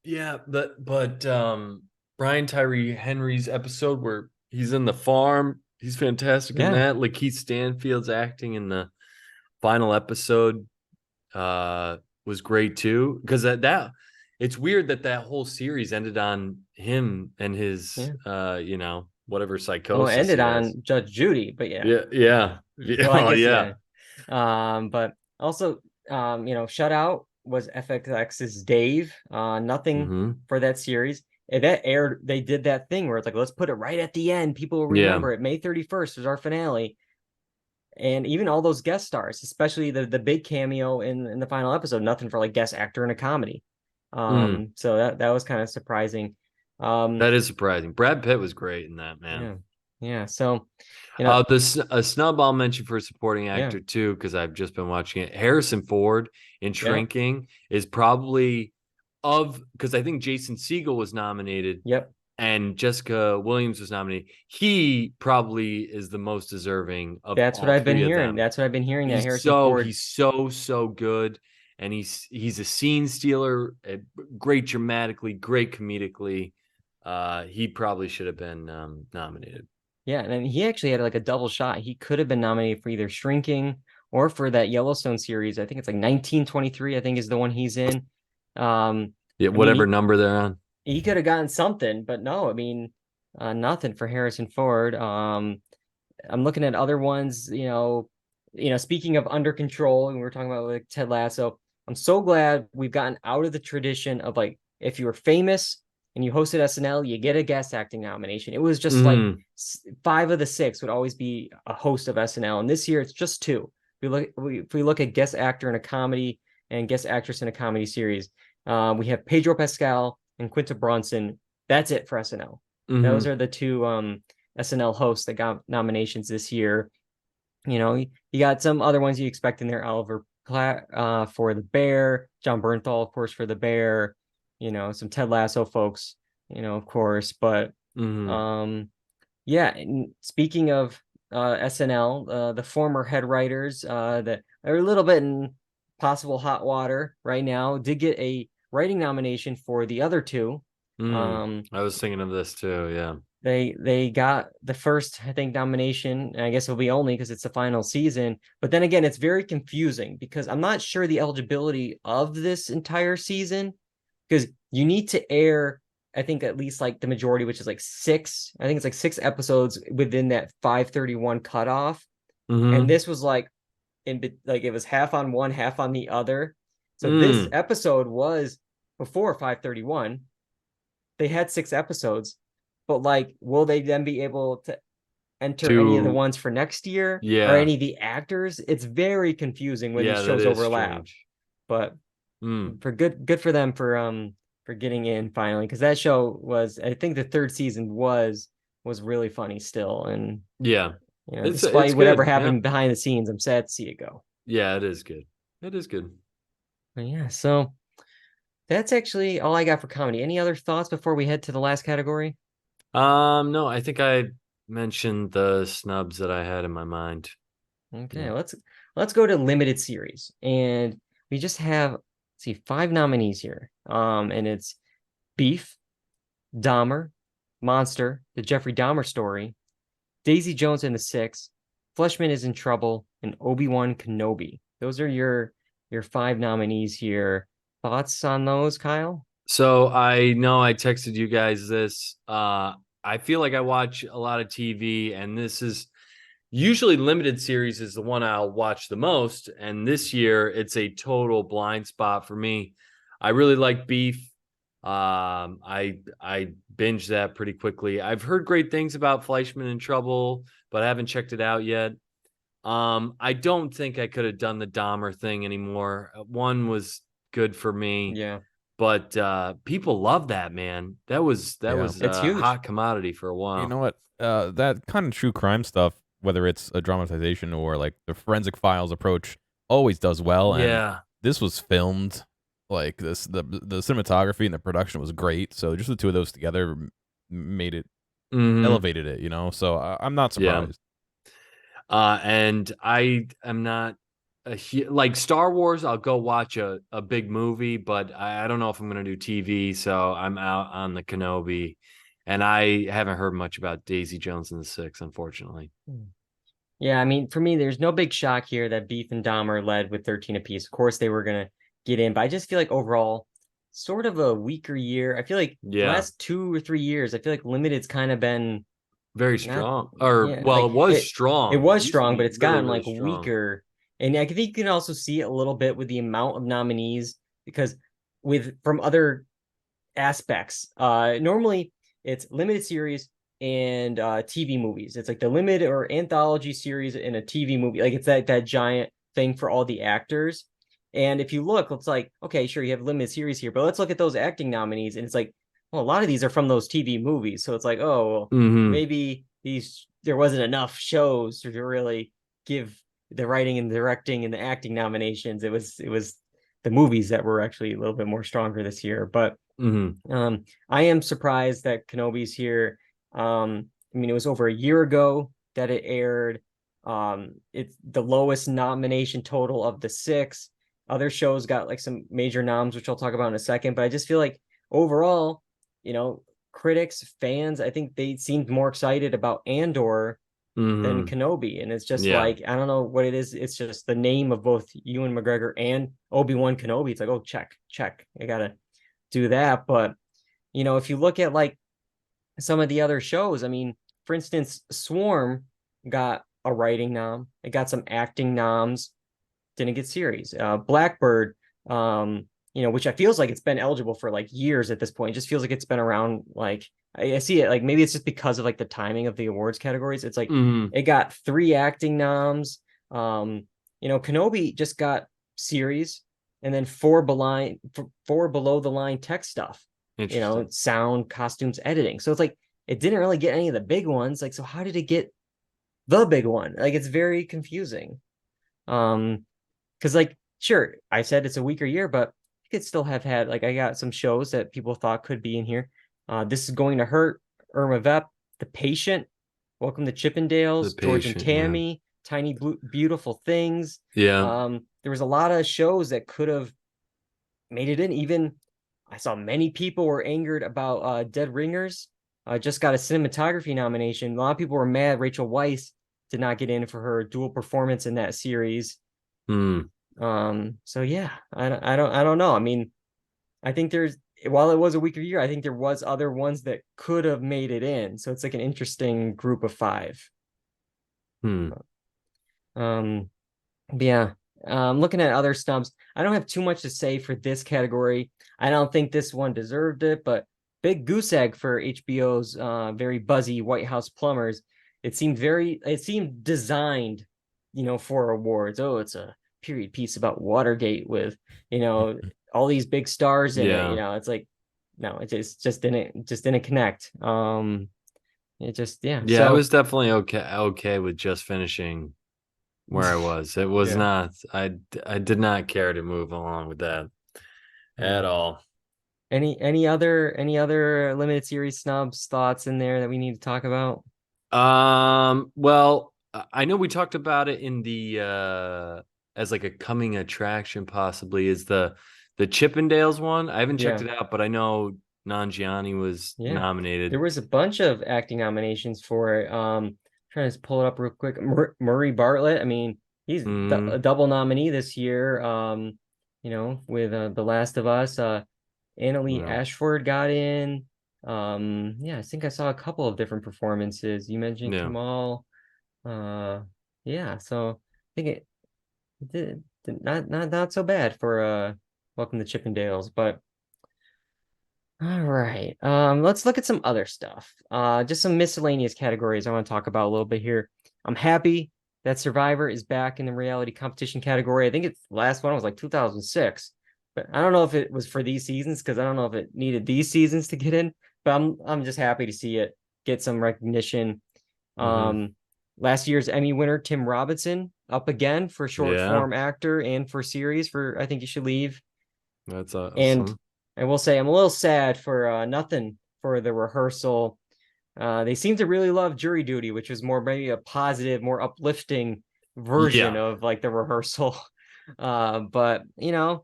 Yeah, but Brian Tyree Henry's episode where he's in the farm, he's fantastic in that. Like Keith Stanfield's acting in the final episode was great too, because that it's weird that whole series ended on him and his whatever psychosis. Well, it ended on Judge Judy, but yeah. Well, but also, Shutout was FXX's Dave. Nothing for that series. And that aired. They did that thing where it's like, let's put it right at the end. People will remember it. May 31st is our finale. And even all those guest stars, especially the big cameo in the final episode, nothing for like guest actor in a comedy. So that was kind of surprising. That is surprising. Brad Pitt was great in that, man. Yeah. So, a snub I'll mention for supporting actor too, because I've just been watching it. Harrison Ford in Shrinking is probably because I think Jason Segel was nominated. Yep. And Jessica Williams was nominated. He probably is the most deserving of. That's what I've been hearing. That Harrison Ford. He's so good, and he's a scene stealer. Great dramatically, great comedically. He probably should have been nominated. Yeah, and he actually had like a double shot. He could have been nominated for either Shrinking or for that Yellowstone series. I think it's like 1923. I think is the one he's in. Whatever number they're on. He could have gotten something, but no, I mean, nothing for Harrison Ford. I'm looking at other ones, speaking of Under Control, and we were talking about like Ted Lasso. I'm so glad we've gotten out of the tradition of like, if you were famous and you hosted SNL, you get a guest acting nomination. It was just like 5 of the 6 would always be a host of SNL. And this year it's just 2. If we look at guest actor in a comedy and guest actress in a comedy series, we have Pedro Pascal and Quinta Brunson. That's it for SNL. Those are the 2 SNL hosts that got nominations this year. You got some other ones you expect in there. Oliver Platt for The Bear, John Bernthal, of course, for The Bear. Some Ted Lasso folks, of course. But and speaking of SNL, the former head writers that are a little bit in possible hot water right now did get a writing nomination for the other 2. I was thinking of this too. Yeah, they got the first, I think, nomination, and I guess it'll be only because it's the final season. But then again, it's very confusing because I'm not sure the eligibility of this entire season, because you need to air, I think, at least like the majority, which is like 6. I think it's like 6 episodes within that 5/31 cutoff, and this was like it was half on one, half on the other. So this episode was before 5/31. They had 6 episodes, but like, will they then be able to enter any of the ones for next year? Or any of the actors? It's very confusing when these shows overlap. Strange. But for good for them for getting in finally, because that show was, I think the 3rd season was really funny still, and despite whatever happened behind the scenes, I'm sad to see it go. Yeah, it is good. It is good. But yeah, so that's actually all I got for comedy. Any other thoughts before we head to the last category? No, I think I mentioned the snubs that I had in my mind. Okay, let's go to limited series, and we just have 5 nominees here. And it's Beef, Dahmer, Monster, The Jeffrey Dahmer Story, Daisy Jones and the Six, Fleshman is in Trouble, and Obi-Wan Kenobi. those are your 5 nominees here. Thoughts on those, Kyle? So I know I texted you guys this. I feel like I watch a lot of TV, and this is usually limited series is the one I'll watch the most. And this year, it's a total blind spot for me. I really like Beef. I binged that pretty quickly. I've heard great things about Fleischman in Trouble, but I haven't checked it out yet. I don't think I could have done the Dahmer thing anymore. One was good for me. Yeah. But people love that, man. That was It's a huge. hot commodity for a while. You know what? That kind of true crime stuff, whether it's a dramatization or like the Forensic Files approach, always does well. And Yeah. this was filmed like this. The cinematography and the production was great. So just the two of those together made it elevated it. You know, so I'm not surprised. And I am not like Star Wars. I'll go watch a big movie, but I don't know if I'm going to do TV. So I'm out on the Kenobi, and I haven't heard much about Daisy Jones and the Six, unfortunately. Yeah, I mean, for me, there's no big shock here that Beef and Dahmer led with 13 apiece. Of course, they were going to get in, but I just feel like overall, sort of a weaker year. I feel like the last 2 or 3 years, I feel like Limited's kind of been very strong. It was strong. It was strong, but it's gotten really like weaker. And I think you can also see it a little bit with the amount of nominees, because from other aspects, normally it's limited series and TV movies. It's like the limited or anthology series in a TV movie. Like it's that giant thing for all the actors. And if you look, it's like, okay, sure, you have limited series here, but let's look at those acting nominees. And it's like, well, a lot of these are from those TV movies. So it's like, oh, well, maybe there wasn't enough shows to really give the writing and directing and the acting nominations. It was the movies that were actually a little bit more stronger this year. But I am surprised that Kenobi's here. I mean, it was over a year ago that it aired. It's the lowest nomination total of the 6. Other shows got like some major noms, which I'll talk about in a second. But I just feel like overall, you know, critics, fans, I think they seemed more excited about Andor than Kenobi. And it's just like, I don't know what it is. It's just the name of both Ewan McGregor and Obi-Wan Kenobi. It's like, oh, check. I gotta do that. But, you know, if you look at like some of the other shows, I mean, for instance, Swarm got a writing nom. It got some acting noms. Didn't get series. Blackbird, you know, which I feels like it's been eligible for like years at this point. It just feels like it's been around. Like I see it, like maybe it's just because of like the timing of the awards categories. It's like it got 3 acting noms. You know, Kenobi just got series, and then 4 below the line tech stuff. You know, sound, costumes, editing. So it's like it didn't really get any of the big ones. Like, so how did it get the big one? Like, it's very confusing. Because like, sure, I said it's a weaker year, but you could still have had, like, I got some shows that people thought could be in here. This Is Going to Hurt, Irma Vep, The Patient, Welcome to Chippendales, George and Tammy, Tiny Beautiful Things. There was a lot of shows that could have made it in. Even I saw many people were angered about Dead Ringers. Just got a cinematography nomination. A lot of people were mad Rachel Weisz did not get in for her dual performance in that series. So yeah, I don't know. I mean, I think while it was a weaker year, I think there was other ones that could have made it in. So it's like an interesting group of 5. Yeah. Looking at other snubs, I don't have too much to say for this category. I don't think this one deserved it, but big goose egg for HBO's very buzzy White House Plumbers. It seemed designed, you know, for awards. Oh, it's a period piece about Watergate with, you know, all these big stars in it. You know, it's like, no, it just didn't connect. It just, so, I was definitely okay with just finishing where I was. It was not, I did not care to move along with that at all. Any other limited series snubs thoughts in there that we need to talk about? Well, I know we talked about it in the as like a coming attraction, possibly, is the Chippendales one. I haven't checked it out, but I know Nanjiani was nominated. There was a bunch of acting nominations for it. Trying to pull it up real quick. Murray Bartlett. I mean, He's Mhm. a double nominee this year. With The Last of Us. Annalee Yeah. Ashford got in. Yeah, I think I saw a couple of different performances. You mentioned Yeah. Kamal. Yeah, so I think it did not so bad for Welcome to Chippendales, but all right. Let's look at some other stuff. Just some miscellaneous categories I want to talk about a little bit here. I'm happy that Survivor is back in the reality competition category. I think its last one was like 2006, but I don't know if it was for these seasons because I don't know if it needed these seasons to get in. But I'm just happy to see it get some recognition. Mhm. Last year's Emmy winner Tim Robinson up again for short Yeah. form actor and for series for I Think You Should Leave. That's And awesome. I will say I'm a little sad for nothing for the rehearsal. They seem to really love jury duty, which was more maybe a positive, more uplifting version Yeah. of like the rehearsal. But again,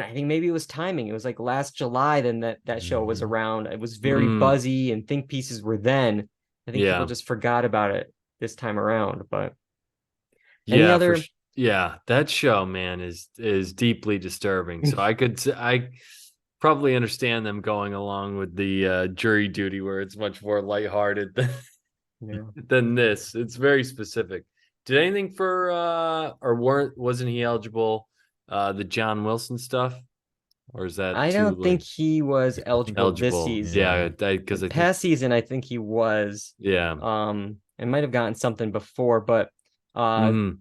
I think maybe it was timing. It was like last July then that show was Mhm. around. It was very Mm, buzzy and think pieces were then. I think people yeah. just forgot about it this time around. But any Yeah, other yeah, that show, man, is deeply disturbing. So I probably understand them going along with the jury duty where it's much more lighthearted than, yeah. than this. It's very specific. Did anything for or wasn't he eligible the John Wilson stuff? Or is that I too don't think like he was I think eligible this eligible? Yeah, season. because I think Past season, I think he was. yeah. I might have gotten something before, but Hmm.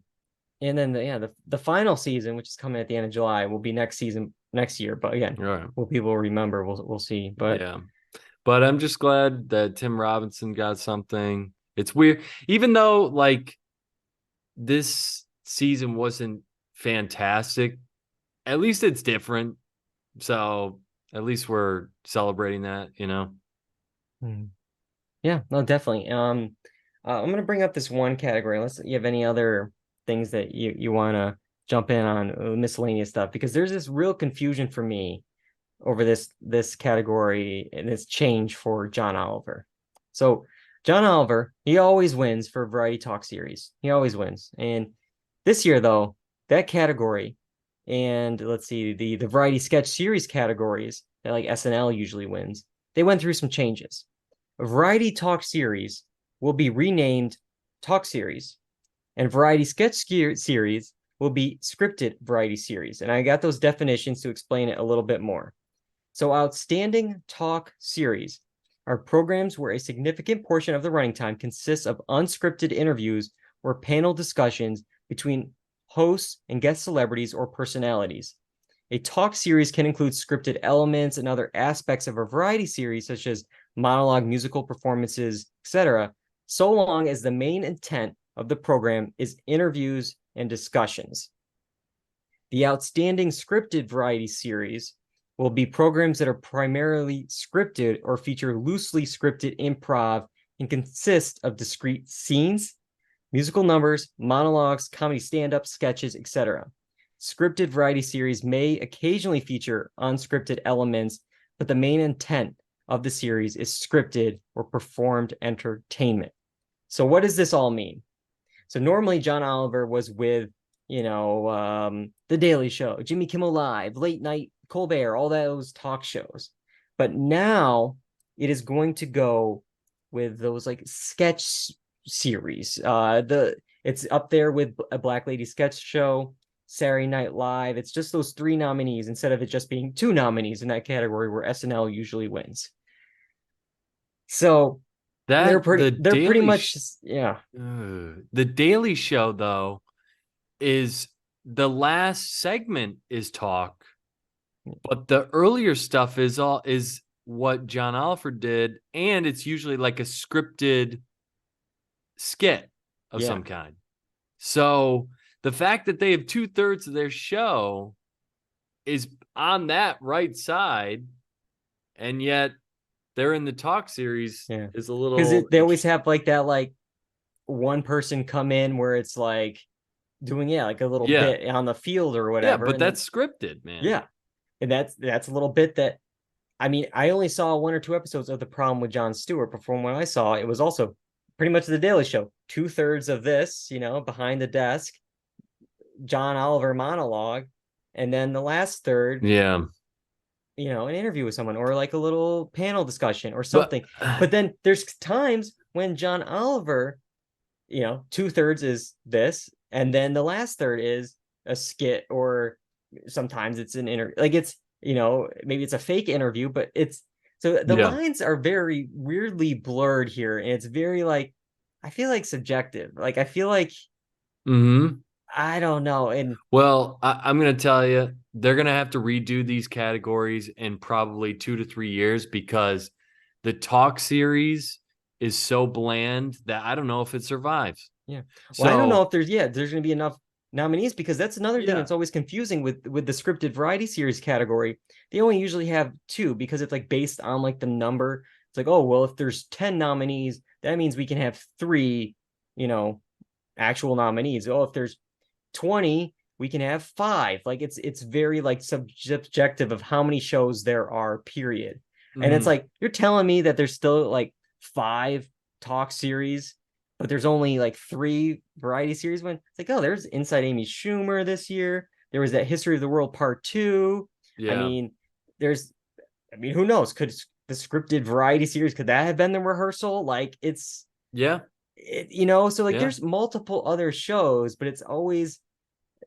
and then the final season, which is coming at the end of July, will be next year. But again, All right. will people remember? We'll see. But Yeah. But I'm just glad that Tim Robinson got something. It's weird, even though like this season wasn't fantastic. At least it's different. So at least we're celebrating that, you know. hmm, yeah, no, definitely. I'm gonna bring up this one category. Unless you have any other things that you want to jump in on miscellaneous stuff, because there's this real confusion for me over this category and this change for John Oliver. So John Oliver, he always wins for variety talk series. He always wins. And this year though, that category and let's see, the variety sketch series categories that like SNL usually wins, they went through some changes. A variety talk series will be renamed talk series and variety sketch series will be scripted variety series. And I got those definitions to explain it a little bit more. So, outstanding talk series are programs where a significant portion of the running time consists of unscripted interviews or panel discussions between hosts and guest celebrities or personalities. A talk series can include scripted elements and other aspects of a variety series, such as monologue, musical performances, etc., so long as the main intent of the program is interviews and discussions. The outstanding scripted variety series will be programs that are primarily scripted or feature loosely scripted improv and consist of discrete scenes, musical numbers, monologues, comedy stand-up, sketches, etc. Scripted variety series may occasionally feature unscripted elements, but the main intent of the series is scripted or performed entertainment. So what does this all mean? So normally John Oliver was with, The Daily Show, Jimmy Kimmel Live, Late Night Colbert, all those talk shows. But now it is going to go with those like sketch series. It's up there with a Black Lady Sketch Show, Saturday Night Live. It's just those three nominees instead of it just being two nominees in that category where SNL usually wins. So That they're pretty much yeah. The Daily Show though is the last segment is talk, but the earlier stuff is what John Oliver did, and it's usually like a scripted skit of Yeah. some kind. So the fact that they have 2/3 of their show is on that right side, and yet they're in the talk series Yeah. is a Because little they always have like that like one person come in where it's like doing like a little yeah. bit on the field or Yeah, whatever. but And then that's scripted, man. yeah. And that's a little bit that I mean, I only saw one or two episodes of The Problem with Jon Stewart, but from what I saw, it was also pretty much the Daily Show. 2/3 of this, behind the desk, John Oliver monologue, and then the last third, Yeah. an interview with someone or like a little panel discussion or something. But then there's times when John Oliver, 2/3 is this, and then the last third is a skit, or sometimes it's an interview. Like it's, maybe it's a fake interview, but it's so the lines are very weirdly blurred here, and it's very like, I feel like subjective. Like I feel like I don't know. And well, I'm going to tell you, they're going to have to redo these categories in probably 2 to 3 years, because the talk series is so bland that I don't know if it survives. Yeah. Well, I don't know if there's going to be enough nominees, because that's another thing that's always confusing with the scripted variety series category. They only usually have 2, because it's like based on like the number. It's like, oh, well, if there's 10 nominees, that means we can have 3, actual nominees. Oh, if there's 20, we can have 5. Like it's very like subjective of how many shows there are, period. And it's like, you're telling me that there's still like 5 talk series, but there's only like 3 variety series. When it's like, oh, there's Inside Amy Schumer this year. There was that History of the World Part 2. I mean, who knows? Could the scripted variety series, could that have been the rehearsal? Like it's so like there's multiple other shows, but it's always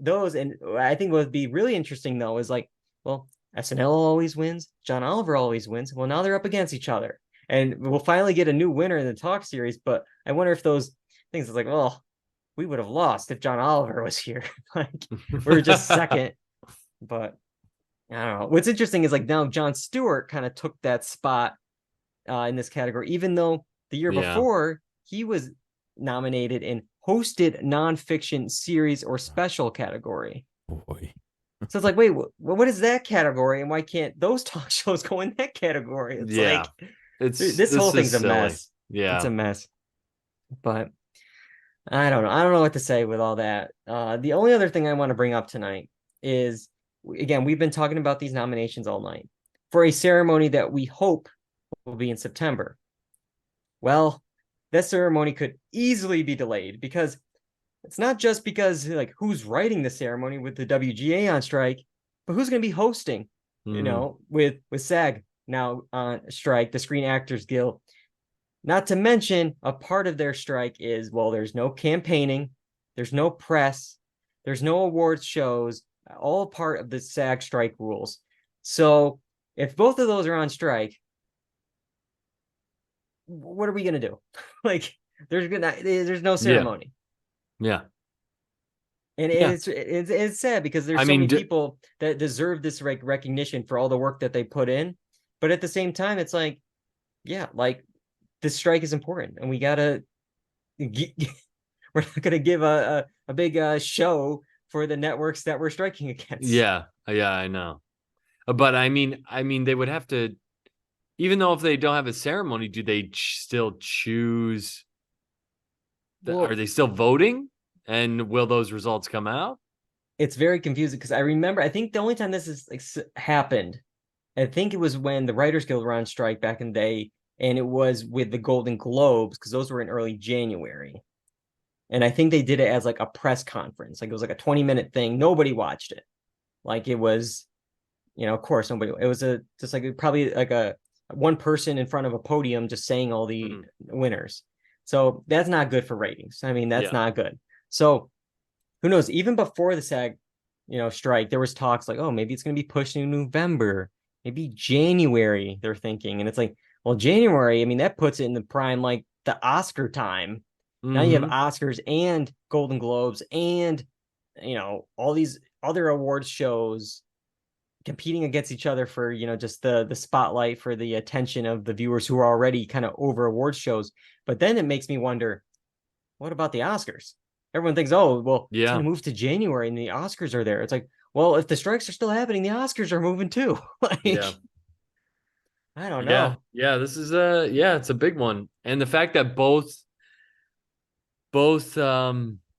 those. And I think what would be really interesting though is like, well, SNL always wins, John Oliver always wins. Well, now they're up against each other, and we'll finally get a new winner in the talk series. But I wonder if those things is like, oh, we would have lost if John Oliver was here. Like we're just second. But I don't know. What's interesting is like now Jon Stewart kind of took that spot in this category, even though the year before he was nominated in hosted nonfiction series or special category. Boy. So it's like, wait, what is that category, and why can't those talk shows go in that category? It's like this whole thing's a mess. Yeah, it's a mess. But I don't know. I don't know what to say with all that. The only other thing I want to bring up tonight is, again, we've been talking about these nominations all night for a ceremony that we hope will be in September. Well, that ceremony could easily be delayed, because it's not just because like who's writing the ceremony with the WGA on strike, but who's going to be hosting, with SAG now on strike, the Screen Actors Guild. Not to mention, a part of their strike is, well, there's no campaigning, there's no press, there's no awards shows, all part of the SAG strike rules. So if both of those are on strike, what are we going to do? Like there's no ceremony. Yeah. And it's sad, because there's so many people that deserve this recognition for all the work that they put in. But at the same time, it's like, like this strike is important, and we gotta we're not gonna give a big show for the networks that we're striking against. Yeah, I know. But I mean, they would have to, even though if they don't have a ceremony, do they still choose? Are they still voting? And will those results come out? It's very confusing, because I think the only time this is like happened, I think it was when the Writers Guild were on strike back in the day, and it was with the Golden Globes, because those were in early January. And I think they did it as like a press conference. Like it was like a 20-minute thing. Nobody watched it. Like it was, of course, nobody. It was just like probably like a one person in front of a podium just saying all the winners. So that's not good for ratings. I mean, that's not good. So who knows? Even before the SAG, strike, there was talks like, oh, maybe it's going to be pushed to November, maybe January, they're thinking. And it's like, well, January, I mean, that puts it in the prime, like the Oscar time. Now you have Oscars and Golden Globes and, all these other awards shows competing against each other for, just the spotlight, for the attention of the viewers who are already kind of over awards shows. But then it makes me wonder, what about the Oscars? Everyone thinks, oh, well, it's going to move to January and the Oscars are there. It's like, well, if the strikes are still happening, the Oscars are moving too. I don't know. Yeah, this is it's a big one. And the fact that both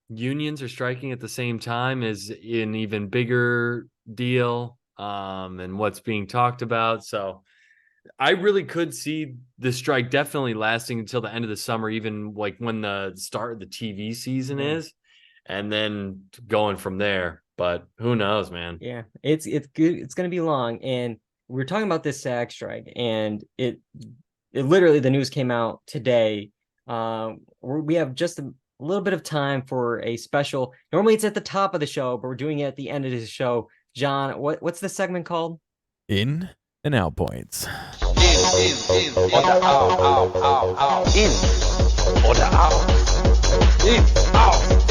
unions are striking at the same time is an even bigger deal, and what's being talked about. So I really could see the strike definitely lasting until the end of the summer, even like when the start of the TV season is, and then going from there. But who knows, man? Yeah, it's good. It's going to be long, and we're talking about this SAG strike, and it literally the news came out today. We have just a little bit of time for a special. Normally it's at the top of the show, but we're doing it at the end of the show. John, what's the segment called? In and out points. In oder out. In oder out.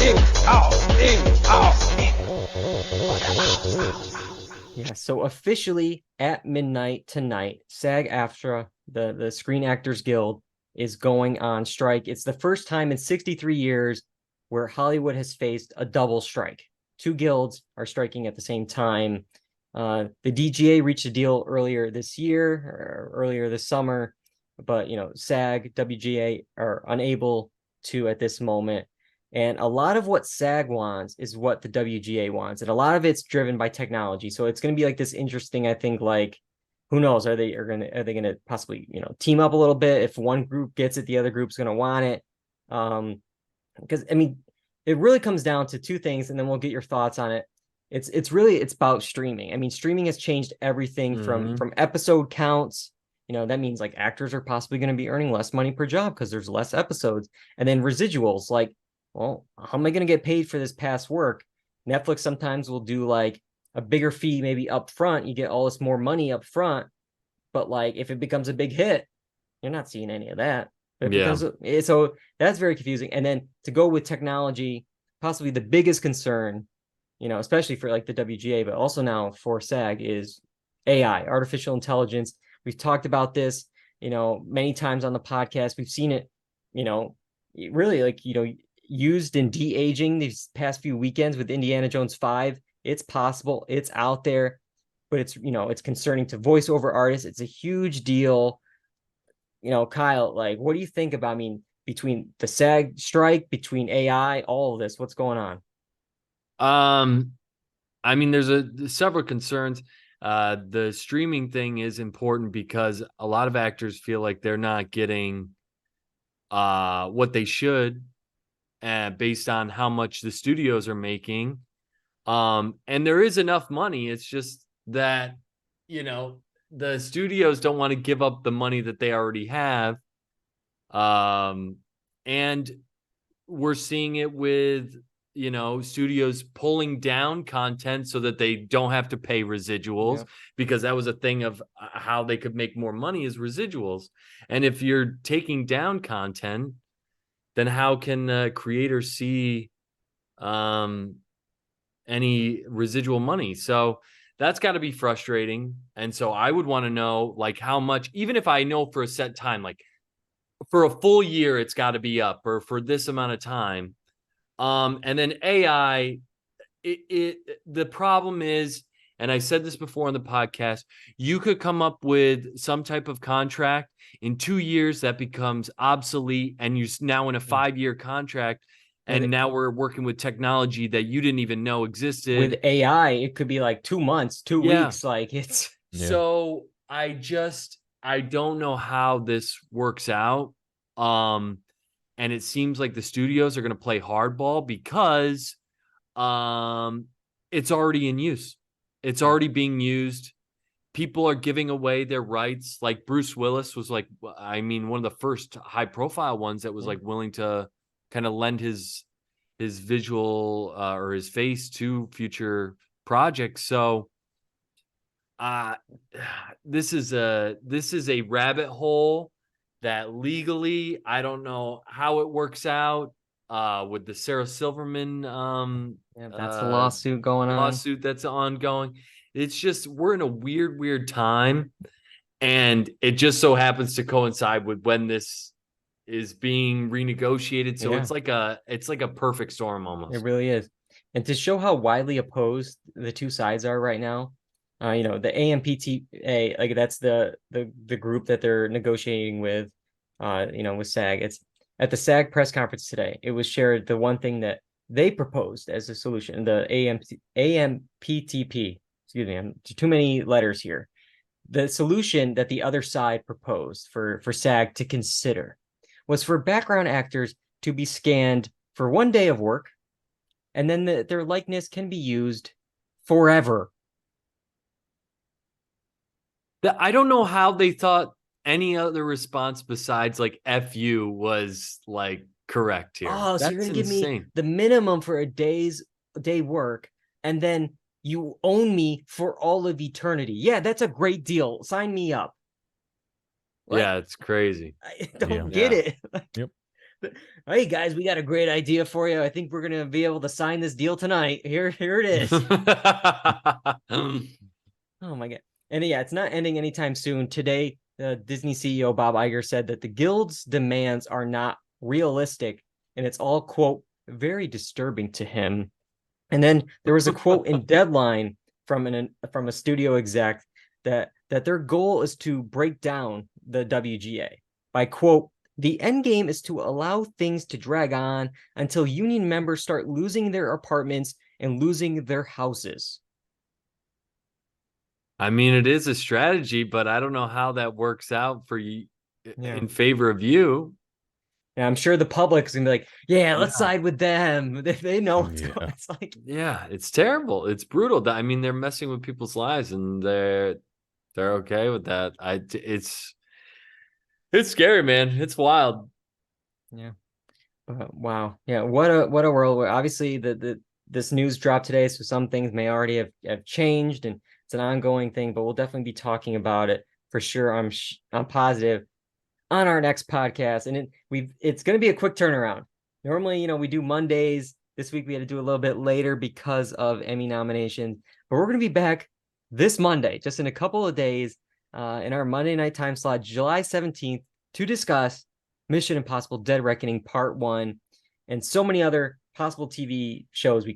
In, out. Yeah, so officially at midnight tonight, SAG-AFTRA, the Screen Actors Guild, is going on strike. It's the first time in 63 years where Hollywood has faced a double strike. Two guilds are striking at the same time. The DGA reached a deal earlier this year, or earlier this summer, but SAG, WGA are unable to at this moment. And a lot of what SAG wants is what the WGA wants, and a lot of it's driven by technology. So it's going to be like this interesting, I think, like, who knows? Are they going to possibly team up a little bit? If one group gets it, the other group's going to want it. Because I mean, it really comes down to two things, and then we'll get your thoughts on it. It's really about streaming. I mean, streaming has changed everything from episode counts. That means like actors are possibly going to be earning less money per job because there's less episodes, and then residuals. Like, well, how am I going to get paid for this past work? Netflix sometimes will do like a bigger fee, maybe up front. You get all this more money up front, but like if it becomes a big hit, you're not seeing any of that. So that's very confusing. And then to go with technology, possibly the biggest concern, especially for like the WGA, but also now for SAG, is AI, artificial intelligence. We've talked about this, many times on the podcast. We've seen it, really like, used in de-aging these past few weekends with Indiana Jones 5. It's possible, it's out there, but it's it's concerning to voiceover artists. It's a huge deal. Kyle, like, what do you think about, between the SAG strike, between AI, all of this, what's going on? There's several concerns. The streaming thing is important because a lot of actors feel like they're not getting what they should, based on how much the studios are making. And there is enough money. It's just that, the studios don't want to give up the money that they already have. And we're seeing it with, studios pulling down content so that they don't have to pay residuals, because that was a thing of how they could make more money is residuals. And if you're taking down content, then how can creators see any residual money? So that's got to be frustrating. And so I would want to know, like, how much, even if I know for a set time, like for a full year, it's got to be up, or for this amount of time. And then AI, the problem is, and I said this before on the podcast, you could come up with some type of contract in 2 years that becomes obsolete, and you're now in a 5-year contract. And now we're working with technology that you didn't even know existed. With AI, it could be like 2 months, 2 weeks. Like it's so I don't know how this works out. And it seems like the studios are going to play hardball because it's already in use. It's already being used. People are giving away their rights. Like Bruce Willis was like, one of the first high profile ones that was like willing to kind of lend his visual or his face to future projects. So this is a rabbit hole that legally I don't know how it works out with the Sarah Silverman that's a lawsuit going on. Lawsuit that's ongoing. It's just, we're in a weird time, and it just so happens to coincide with when this is being renegotiated. So it's like a perfect storm almost. It really is. And to show how widely opposed the two sides are right now, the AMPTA, like that's the group that they're negotiating with, with SAG. It's at the SAG press conference today. It was shared the one thing that they proposed as a solution, the AMPTP. Excuse me, too many letters here. the solution that the other side proposed for SAG to consider was for background actors to be scanned for 1 day of work, and then their likeness can be used forever. I don't know how they thought any other response besides like "F you" was like correct here. Oh, so you're That's gonna give me insane. the minimum for a day work, and then you own me for all of eternity. Yeah, that's a great deal. Sign me up. What? Yeah, it's crazy. I don't Yeah. get it. Yep. Hey guys, we got a great idea for you. I think we're gonna be able to sign this deal tonight. Here it is. Oh my god. And yeah, it's not ending anytime soon. Today, Disney CEO Bob Iger said that the guild's demands are not realistic, and it's all, quote, very disturbing to him. And then there was a quote in Deadline from a studio exec that their goal is to break down the WGA by, quote, the end game is to allow things to drag on until union members start losing their apartments and losing their houses. I mean, it is a strategy, but I don't know how that works out for you Yeah. in favor of you. And I'm sure the public's gonna be like, yeah, let's Yeah. side with them. They know what's Yeah. going on. It's like, Yeah, it's terrible. It's brutal. I mean, they're messing with people's lives, and they're okay with that. It's scary, man. It's wild. yeah. Wow. Yeah. What a world where obviously this news dropped today, so some things may already have changed, and it's an ongoing thing, but we'll definitely be talking about it for sure. I'm positive on our next podcast, and it's going to be a quick turnaround. Normally, we do Mondays. This week we had to do a little bit later because of Emmy nominations, but we're going to be back this Monday, just in a couple of days, in our Monday night time slot, July 17th, to discuss Mission Impossible: Dead Reckoning Part 1 and so many other possible TV shows. We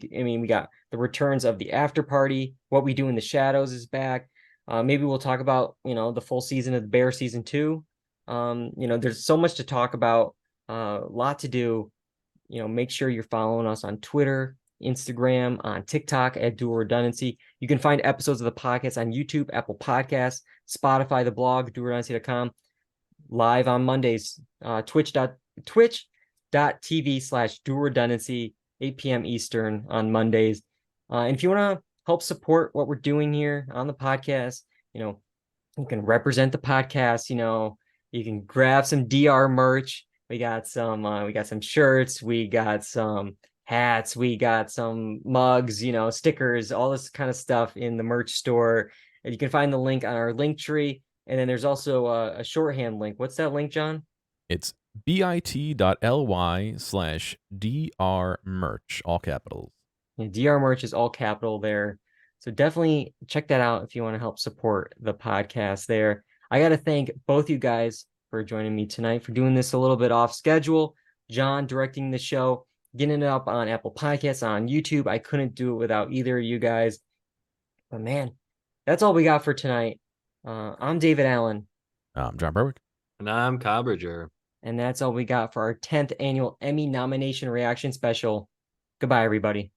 got the returns of The After Party, What We Do in the Shadows is back. Maybe we'll talk about, the full season of The Bear season 2. There's so much to talk about, a lot to do. Make sure you're following us on Twitter, Instagram, on TikTok at Dual Redundancy. You can find episodes of the podcast on YouTube, Apple Podcasts, Spotify, the blog, dualredundancy.com. Live on Mondays, twitch.tv/Dual Redundancy, 8 p.m. Eastern on Mondays. And if you want to help support what we're doing here on the podcast, you can represent the podcast. You can grab some DR merch. We got some shirts, we got some hats, we got some mugs, stickers, all this kind of stuff in the merch store. And you can find the link on our link tree. And then there's also a shorthand link. What's that link, John? It's bit.ly/DR merch, all capitals. Yeah, DR merch is all capital there. So definitely check that out if you want to help support the podcast there. I got to thank both you guys for joining me tonight, for doing this a little bit off schedule. John directing the show, getting it up on Apple Podcasts, on YouTube. I couldn't do it without either of you guys. But man, that's all we got for tonight. I'm David Allen. I'm John Berwick. And I'm Kyle Bridger. And that's all we got for our 10th annual Emmy nomination reaction special. Goodbye, everybody.